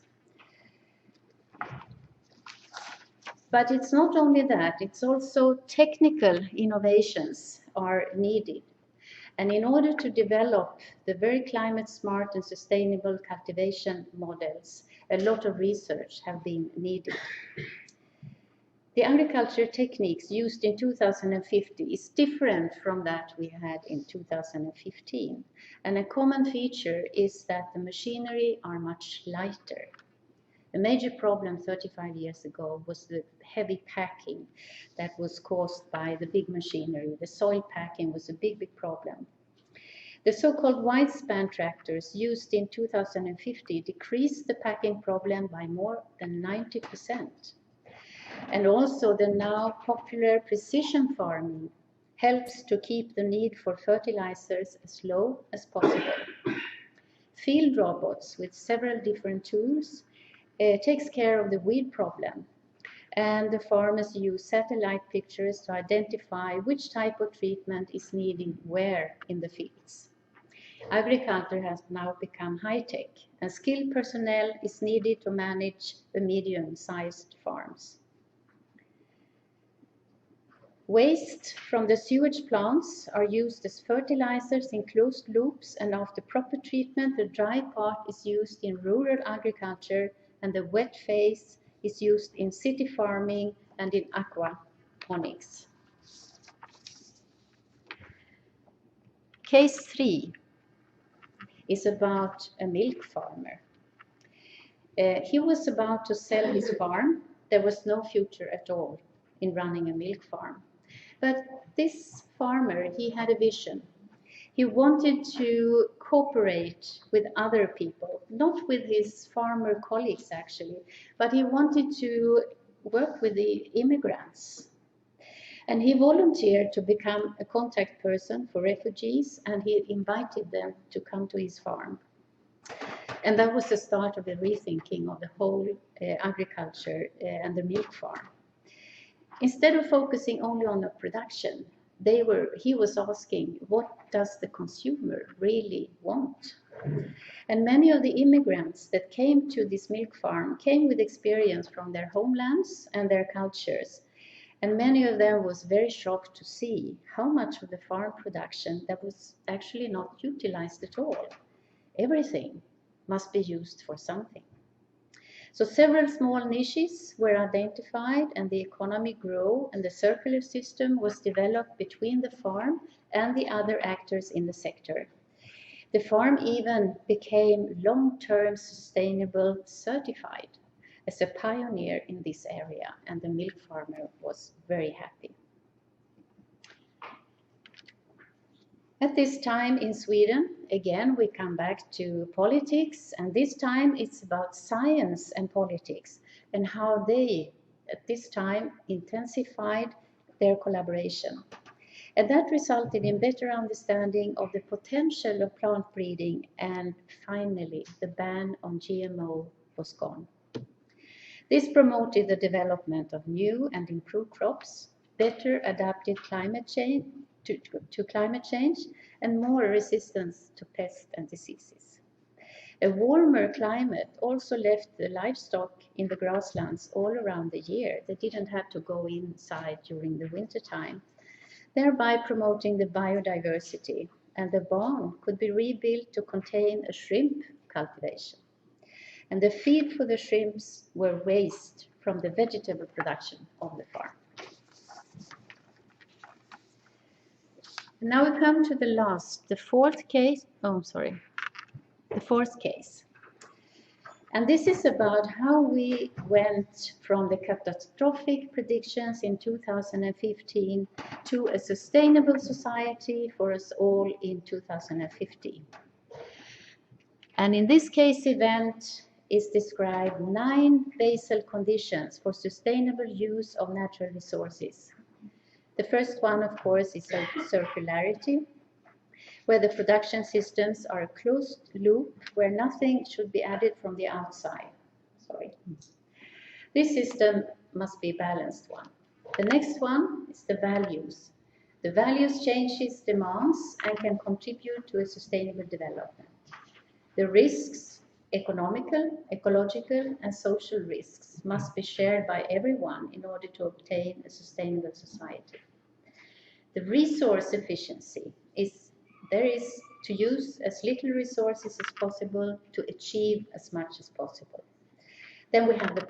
But it's not only that, it's also technical innovations are needed. And in order to develop the very climate smart and sustainable cultivation models, a lot of research have been needed. And one of the things that the agriculture techniques used in 2050 is different from that we had in 2015. And a common feature is that the machinery are much lighter. A major problem 35 years ago was the heavy packing that was caused by the big machinery. The soil packing was a big, big problem. The so-called wide-span tractors used in 2050 decreased the packing problem by more than 90%. And also the now popular precision farming helps to keep the need for fertilizers as low as possible. Field robots with several different tools takes care of the weed problem, and the farmers use satellite pictures to identify which type of treatment is needed where in the fields. Agriculture has now become high-tech, and skilled personnel is needed to manage the medium-sized farms. Waste from the sewage plants are used as fertilizers in closed loops, and after proper treatment, the dry part is used in rural agriculture, and the wet phase is used in city farming and in aquaponics. Case 3 is about a milk farmer. He was about to sell his farm. There was no future at all in running a milk farm. But this farmer, he had a vision. He wanted to cooperate with other people, not with his farmer colleagues actually, but he wanted to work with the immigrants. And he volunteered to become a contact person for refugees, and he invited them to come to his farm. And that was the start of the rethinking of the whole agriculture and the milk farm. Instead of focusing only on the production, he was asking, what does the consumer really want? And many of the immigrants that came to this milk farm came with experience from their homelands and their cultures. And many of them was very shocked to see how much of the farm production that was actually not utilized at all. Everything must be used for something. So several small niches were identified, and the economy grew, and the circular system was developed between the farm and the other actors in the sector. The farm even became long-term sustainable certified as a pioneer in this area, and the milk farmer was very happy. At this time in Sweden, again, we come back to politics, and this time it's about science and politics and how they, at this time, intensified their collaboration. And that resulted in better understanding of the potential of plant breeding, and finally, the ban on GMO was gone. This promoted the development of new and improved crops, better adapted climate change, to climate change, and more resistance to pests and diseases. A warmer climate also left the livestock in the grasslands all around the year. They didn't have to go inside during the winter time, thereby promoting the biodiversity, and the barn could be rebuilt to contain a shrimp cultivation. And the feed for the shrimps were waste from the vegetable production of the farm. Now we come to the fourth case. And this is about how we went from the catastrophic predictions in 2015 to a sustainable society for us all in 2050. And in this case event is described 9 basal conditions for sustainable use of natural resources. The first one, of course, is circularity, where the production systems are a closed loop where nothing should be added from the outside. This system must be a balanced one. The next one is the values. The values changes demands and can contribute to a sustainable development. The risks, economical, ecological, and social risks must be shared by everyone in order to obtain a sustainable society. The resource efficiency is to use as little resources as possible to achieve as much as possible. Then we have the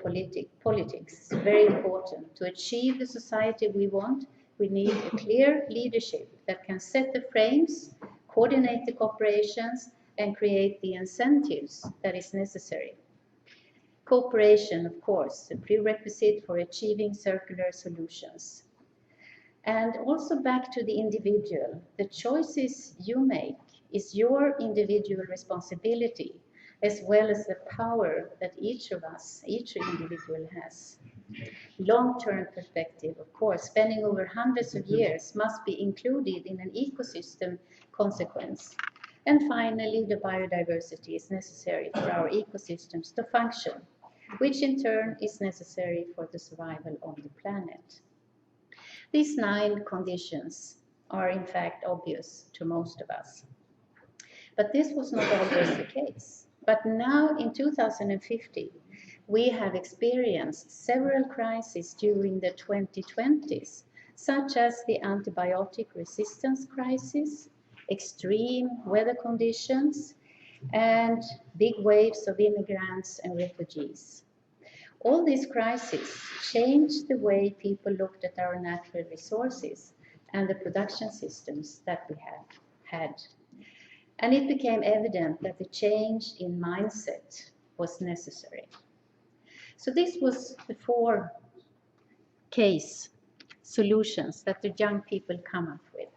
politics, very important. To achieve the society we want, we need a clear leadership that can set the frames, coordinate the cooperations, and create the incentives that is necessary. Cooperation, of course, a prerequisite for achieving circular solutions. And also back to the individual. The choices you make is your individual responsibility, as well as the power that each of us, each individual has. Long-term perspective, of course, spanning over hundreds of years, must be included in an ecosystem consequence. And finally, the biodiversity is necessary for our ecosystems to function, which in turn is necessary for the survival of the planet. These 9 conditions are in fact obvious to most of us. But this was not always the case. But now in 2050, we have experienced several crises during the 2020s, such as the antibiotic resistance crisis, extreme weather conditions, and big waves of immigrants and refugees. All these crises changed the way people looked at our natural resources and the production systems that we have had. And it became evident that the change in mindset was necessary. So this was the 4 case solutions that the young people come up with.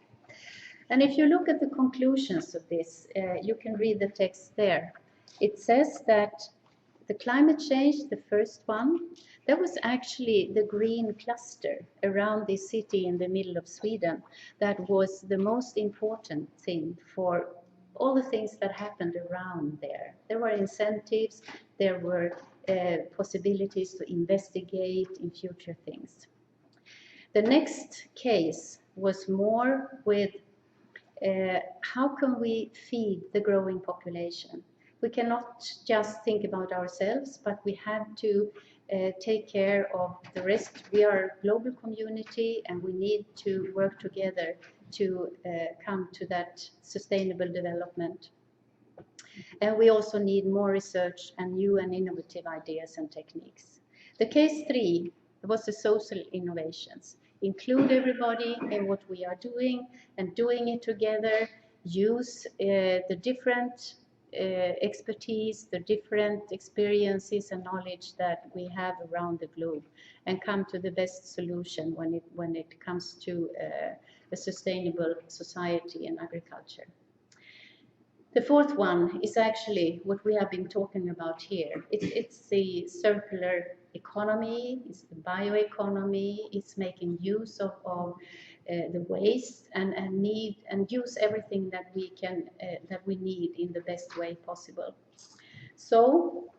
And if you look at the conclusions of this, you can read the text there. It says that the climate change, the first one, that was actually the green cluster around this city in the middle of Sweden that was the most important thing for all the things that happened around there. There were incentives, there were possibilities to investigate in future things. The next case was more with how can we feed the growing population? We cannot just think about ourselves, but we have to take care of the rest. We are a global community and we need to work together to come to that sustainable development. And we also need more research and new and innovative ideas and techniques. The case 3 was the social innovations. Include everybody in what we are doing and doing it together, use the different expertise, the different experiences and knowledge that we have around the globe and come to the best solution when it comes to a sustainable society and agriculture. The 4th one is actually what we have been talking about here. It's the circular economy, it's the bioeconomy, it's making use of the waste and use everything that we can that we need in the best way possible. So,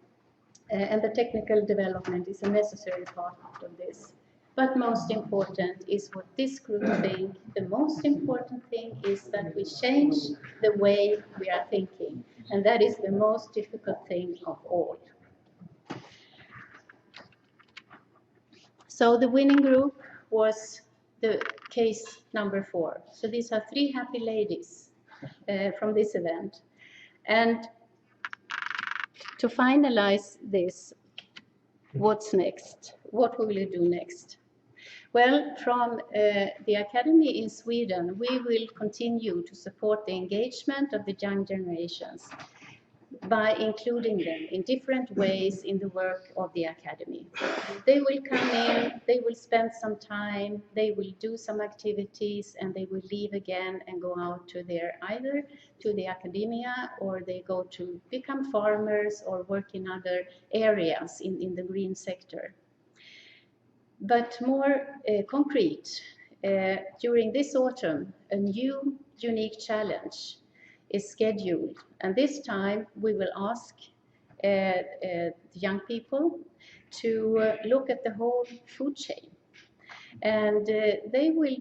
and the technical development is a necessary part of this. But most important is what this group think. The most important thing is that we change the way we are thinking, and that is the most difficult thing of all. So the winning group was the case number 4. So these are 3 happy ladies from this event. And to finalize this, what's next? What will we do next? Well, from the Academy in Sweden, we will continue to support the engagement of the young generations by including them in different ways in the work of the Academy. They will come in, they will spend some time, they will do some activities, and they will leave again and go out to either to the academia, or they go to become farmers or work in other areas in the green sector. But more concrete, during this autumn, a new unique challenge is scheduled, and this time we will ask the young people to look at the whole food chain, and they will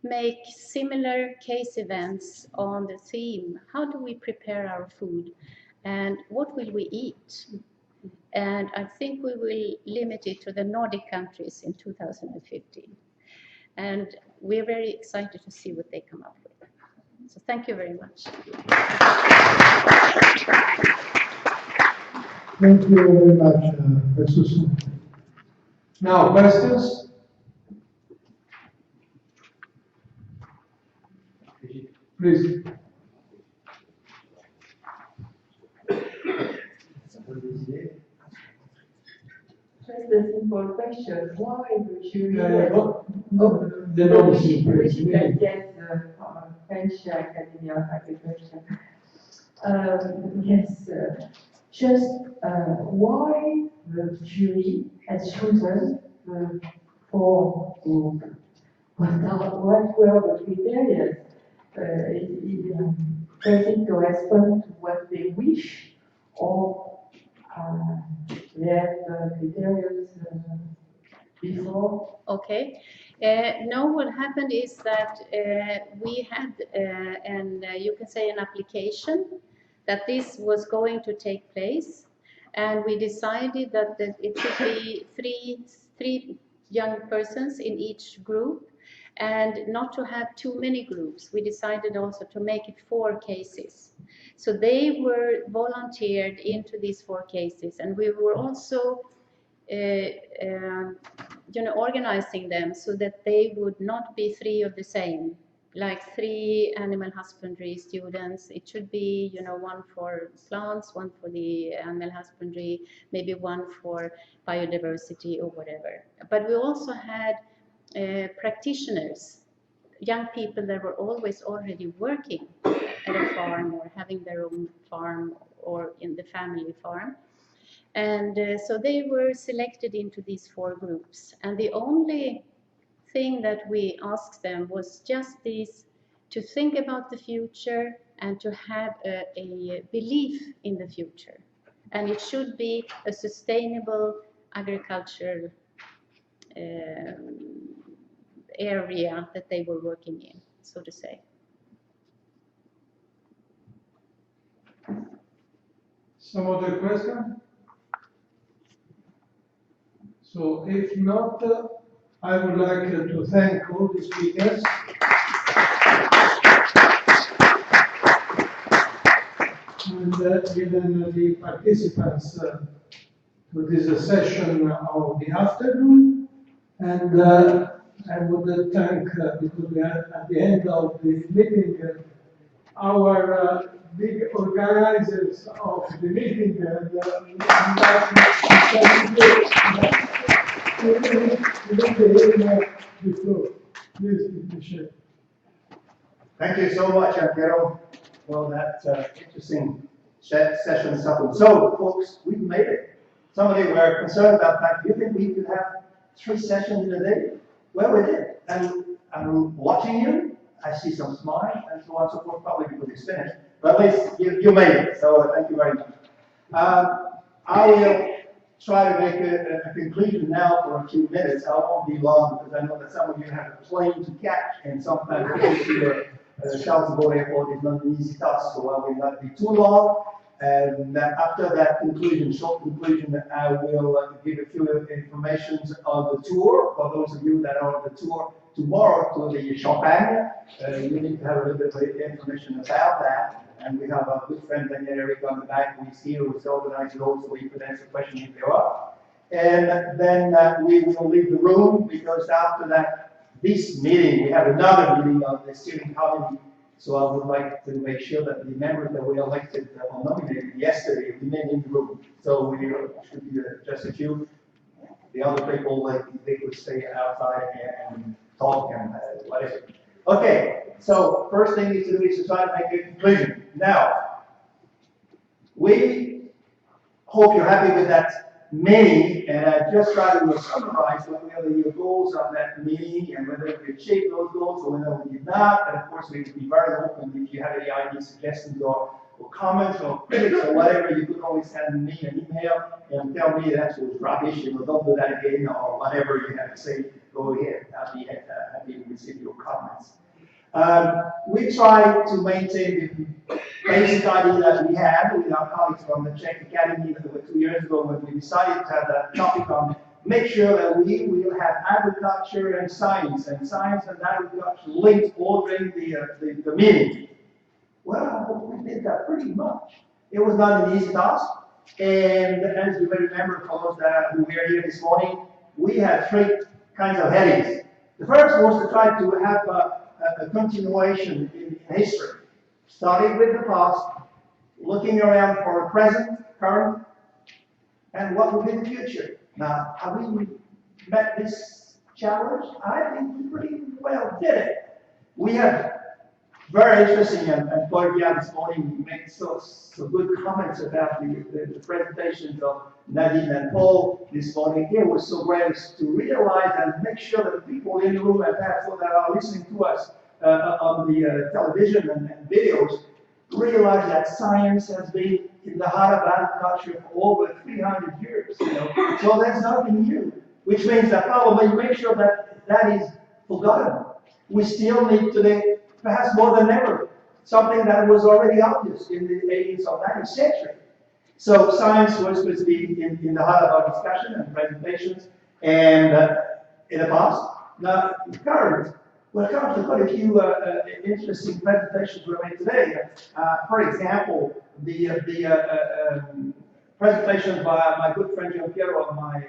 make similar case events on the theme, how do we prepare our food and what will we eat? And I think we will limit it to the Nordic countries in 2015. And we're very excited to see what they come up with. So thank you very much. Thank you very much, Professor. Now, questions? Please. Just a simple question. Why the jury? The notice, Which please. yes, French Academy of Agriculture. Yes, just why the jury has chosen for what were the criteria? Does it correspond to what they wish, or they have criteria before? Okay. No, what happened is that we had, you can say, an application that this was going to take place, and we decided that it should be three young persons in each group, and not to have too many groups. We decided also to make it 4 cases. So they were volunteered into these 4 cases, and we were also organizing them so that they would not be 3 of the same, like 3 animal husbandry students. It should be, 1 for plants, 1 for the animal husbandry, maybe 1 for biodiversity or whatever. But we also had practitioners, young people that were always already working at a farm or having their own farm or in the family farm. And so they were selected into these 4 groups. And the only thing that we asked them was just this, to think about the future and to have a belief in the future. And it should be a sustainable agricultural area that they were working in, so to say. Some other question? So if not, I would like to thank all the speakers. And even the participants to this session of the afternoon. And I would thank, because we are at the end of the meeting, our big organizers of the meeting. Thank you so much, Angelo, for that interesting session. So, folks, we've made it. Some of you were concerned about that. Do you think we could have 3 sessions in a day? Well, we did. And I'm watching you. I see some smiles and so on and so forth, probably because it's finished. But at least you made it, so thank you very much. I will try to make a conclusion now for a few minutes. I won't be long because I know that some of you have a plane to catch, and sometimes going to Charles de Gaulle Airport is not an easy task, so I will not be too long. And after that conclusion, short conclusion, I will give a few informations on the tour. For those of you that are on the tour tomorrow to the Champagne, you need to have a little bit of information about that. And we have our good friend Daniel Eric on the back who is here, who's organized it all, so you can answer questions if there are. And then we will leave the room, because after that, this meeting, we have another meeting of the steering committee. So I would like to make sure that the members that we elected or nominated yesterday remain in the room. So we should be just a few. The other people, they could stay outside and talk and whatever. Okay, so first thing is to do is to try to make a conclusion. Now, we hope you're happy with that meeting, and I just try to summarize what were your goals on that meeting and whether we achieved those goals or whether we did not. And of course, we would be very open if you have any ideas, suggestions, or comments or critics or whatever. You could always send me an email and tell me that was rubbish, and don't do that again, or whatever you have to say. Go ahead. I'll be happy to receive your comments. We try to maintain the basic idea that we had with our colleagues from the Czech Academy 2 years ago when we decided to have that topic on. Make sure that we will have agriculture and science and agriculture linked all during the meeting. Well, we did that pretty much. It was not an easy task. And as you may remember, for those who were here this morning, we had three kinds of headings. The first was to try to have a continuation in history, starting with the past, looking around for the present, current, and what will be the future. Now, have we met this challenge? I think we pretty well did it. We have very interesting, and Claudia this morning made so good comments about the presentations of Nadine and Paul this morning. It was so great to realize and make sure that the people in the room and perhaps those that are listening to us on the television and videos realize that science has been in the heart of agriculture for over 300 years. So that's nothing new, which means that probably make sure that that is forgotten. We still need today, perhaps more than ever, something that was already obvious in the 18th or 19th century. So science was supposed to be in the heart of our discussion and presentations, and in the past. Now, current, well, currently quite a few interesting presentations were made today. For example, the presentation by my good friend John Piero on my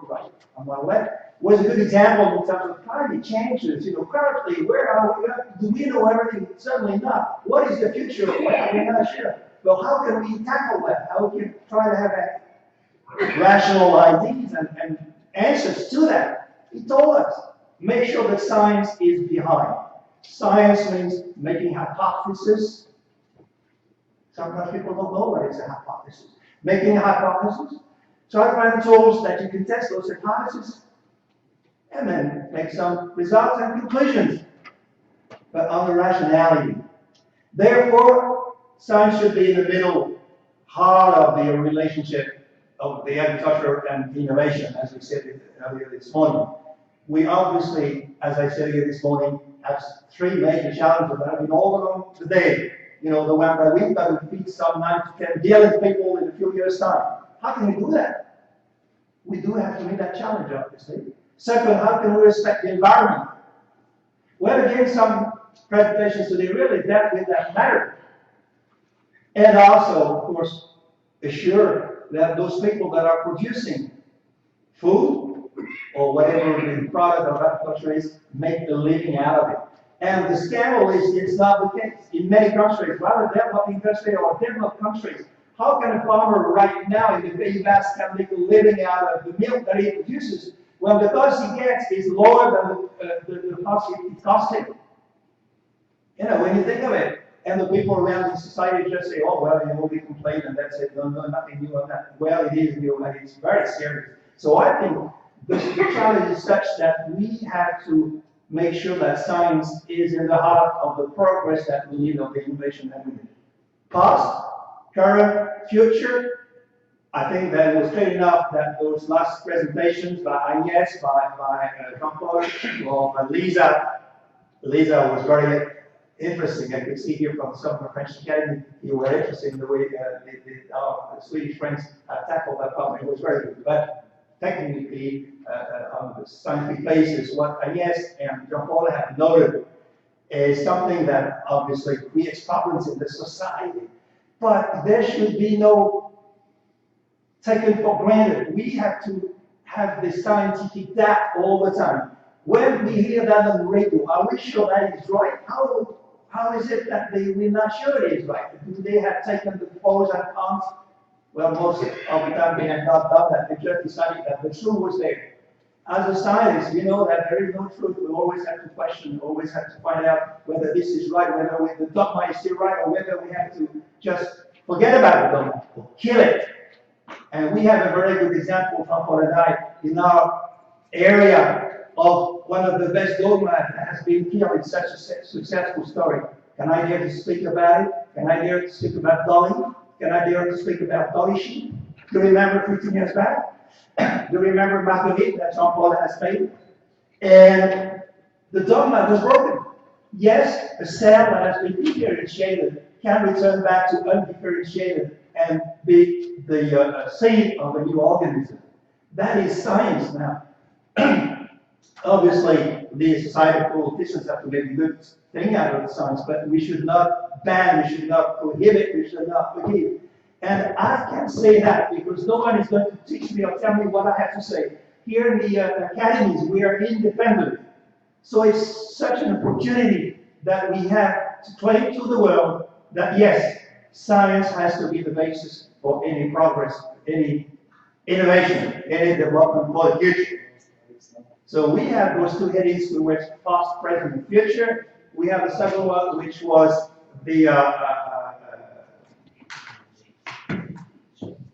right, on my left, was a good example in terms of climate changes. Currently, where are we? Do we know everything? Certainly not. What is the future? Well, we're not sure. Well, how can we tackle that? How can we try to have rational ideas and answers to that? He told us, make sure that science is behind. Science means making hypotheses. Sometimes people don't know what is a hypothesis. Making a hypothesis. Try to find tools that you can test those hypotheses and then make some results and conclusions, but on the rationality. Therefore, science should be in the middle, heart of the relationship of the agriculture and innovation, as we said earlier this morning. We obviously, as I said here this morning, have three major challenges that have been all along the day. The one that we've got to feed some 9 to 10 billion people in a few years' time. How can we do that? We do have to meet that challenge, obviously. Second, how can we respect the environment? Well, again, some presentations today really dealt with that matter. And also, of course, assure that those people that are producing food or whatever the product of agriculture is, make a living out of it. And the scandal is it's not the case. In many countries, whether developing countries or developed countries, how can a farmer right now in the Pays Basque make a living out of the milk that he produces? Well, the cost he gets is lower than the cost it costs him. When you think of it, and the people around in society just say, oh, well, we complain and that's it. No, nothing new on that. Well, it is new and it's very serious. So I think the challenge is such that we have to make sure that science is in the heart of the progress that we need, of the innovation that we need. Past, current, future. I think that it was clear enough that those last presentations by Agnes, by Jean-Paul, or by Lisa was very interesting. I could see here from some of the French Academy, you were interested in the way the Swedish friends tackled that problem. It was very good. But technically, on the scientific basis, what Agnes and Jean-Paul have noted is something that obviously creates problems in the society. But there should be no taken for granted. We have to have the scientific data all the time. When we hear that on the radio, are we sure that is right? How is it that we're not sure it is right? Do they have taken the pros and cons? Well, most of the time they have not done that. They just decided that the truth was there. As a scientist, we know that there is no truth. We always have to question, always have to find out whether this is right, whether the dogma is still right, or whether we have to just forget about the dogma or kill it. And we have a very good example, Jean-Paul and I, in our area of one of the best dogma that has been killed in such a successful story. Can I dare to speak about it? Can I dare to speak about Dolly? Can I dare to speak about Dolly sheep? Do you remember 15 years back? Do you remember Marguerite that Jean-Paul has made? And the dogma was broken. Yes, a cell that has been differentiated can return back to undifferentiated and be the seed of a new organism. That is science now. Obviously, the societal politicians have to make a good thing out of the science, but we should not ban, we should not prohibit, we should not forgive. And I can say that because no one is going to teach me or tell me what I have to say. Here in the academies, we are independent. So it's such an opportunity that we have to claim to the world that yes, science has to be the basis for any progress, any innovation, any development for the future. So we have those two headings, which were past, present, and future. We have the second one, which was the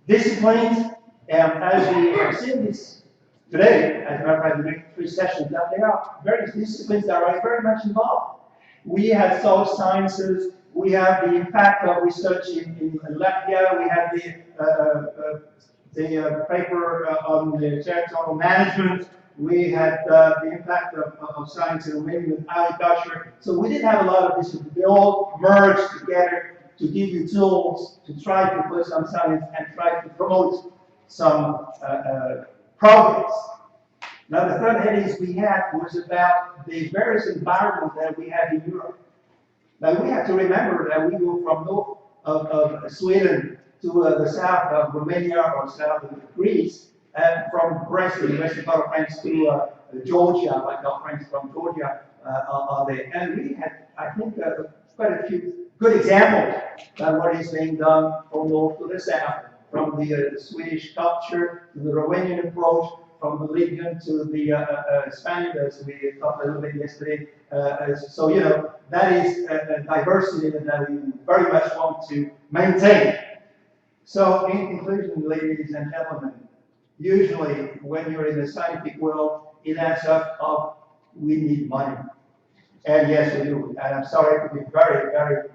disciplines. And as we have seen this today, as a matter of fact, the next 3 sessions, that there are various disciplines that are very much involved. We have social sciences, we have the impact of research in Latvia, we have the paper on the territorial management, we had the impact of science in Romania with agriculture. So we did have a lot of disciplines. They all merged together to give you tools to try to put some science and try to promote some progress. Now the third headings we had was about the various environments that we have in Europe. Now we have to remember that we go from north of Sweden to the south of Romania or south of Greece, and from Brest, the western part of France, to Georgia, like our friends from Georgia are there. And we had, I think, quite a few good examples of what is being done from north to the south, from the Swedish culture to the Romanian approach, from the Libyan to the Spaniard, as we talked a little bit yesterday. So, you know, that is a diversity that we very much want to maintain. So, in conclusion, ladies and gentlemen, usually when you're in the scientific world, it ends up of we need money. And yes, we do. And I'm sorry to be very, very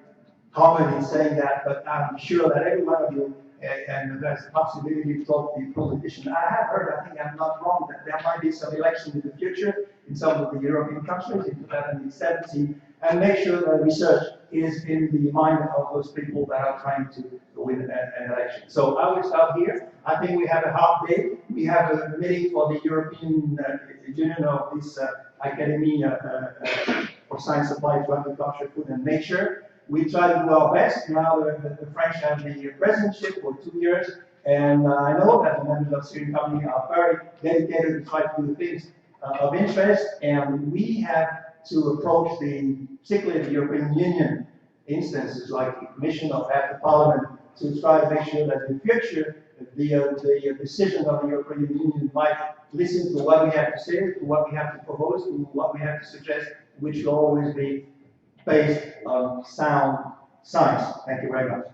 common in saying that, but I'm sure that every one of you, and there's a possibility to talk to the politician. I have heard, I think I'm not wrong, that there might be some election in the future in some of the European countries in 2017, and make sure that research is in the mind of those people that are trying to win an election. So I will stop here. I think we have a half day. We have a meeting for the European Union of this Academy for Science Applied to Agriculture, Food and Nature. We try to do our best. Now the French have the presidency for 2 years, and I know that the members of the steering committee are very dedicated to try to do things of interest, and we have to approach particularly the European Union instances like the Commission or at the Parliament to try to make sure that in the future the decision of the European Union might listen to what we have to say, to what we have to propose, to what we have to suggest, which will always be based on sound science. Thank you very much.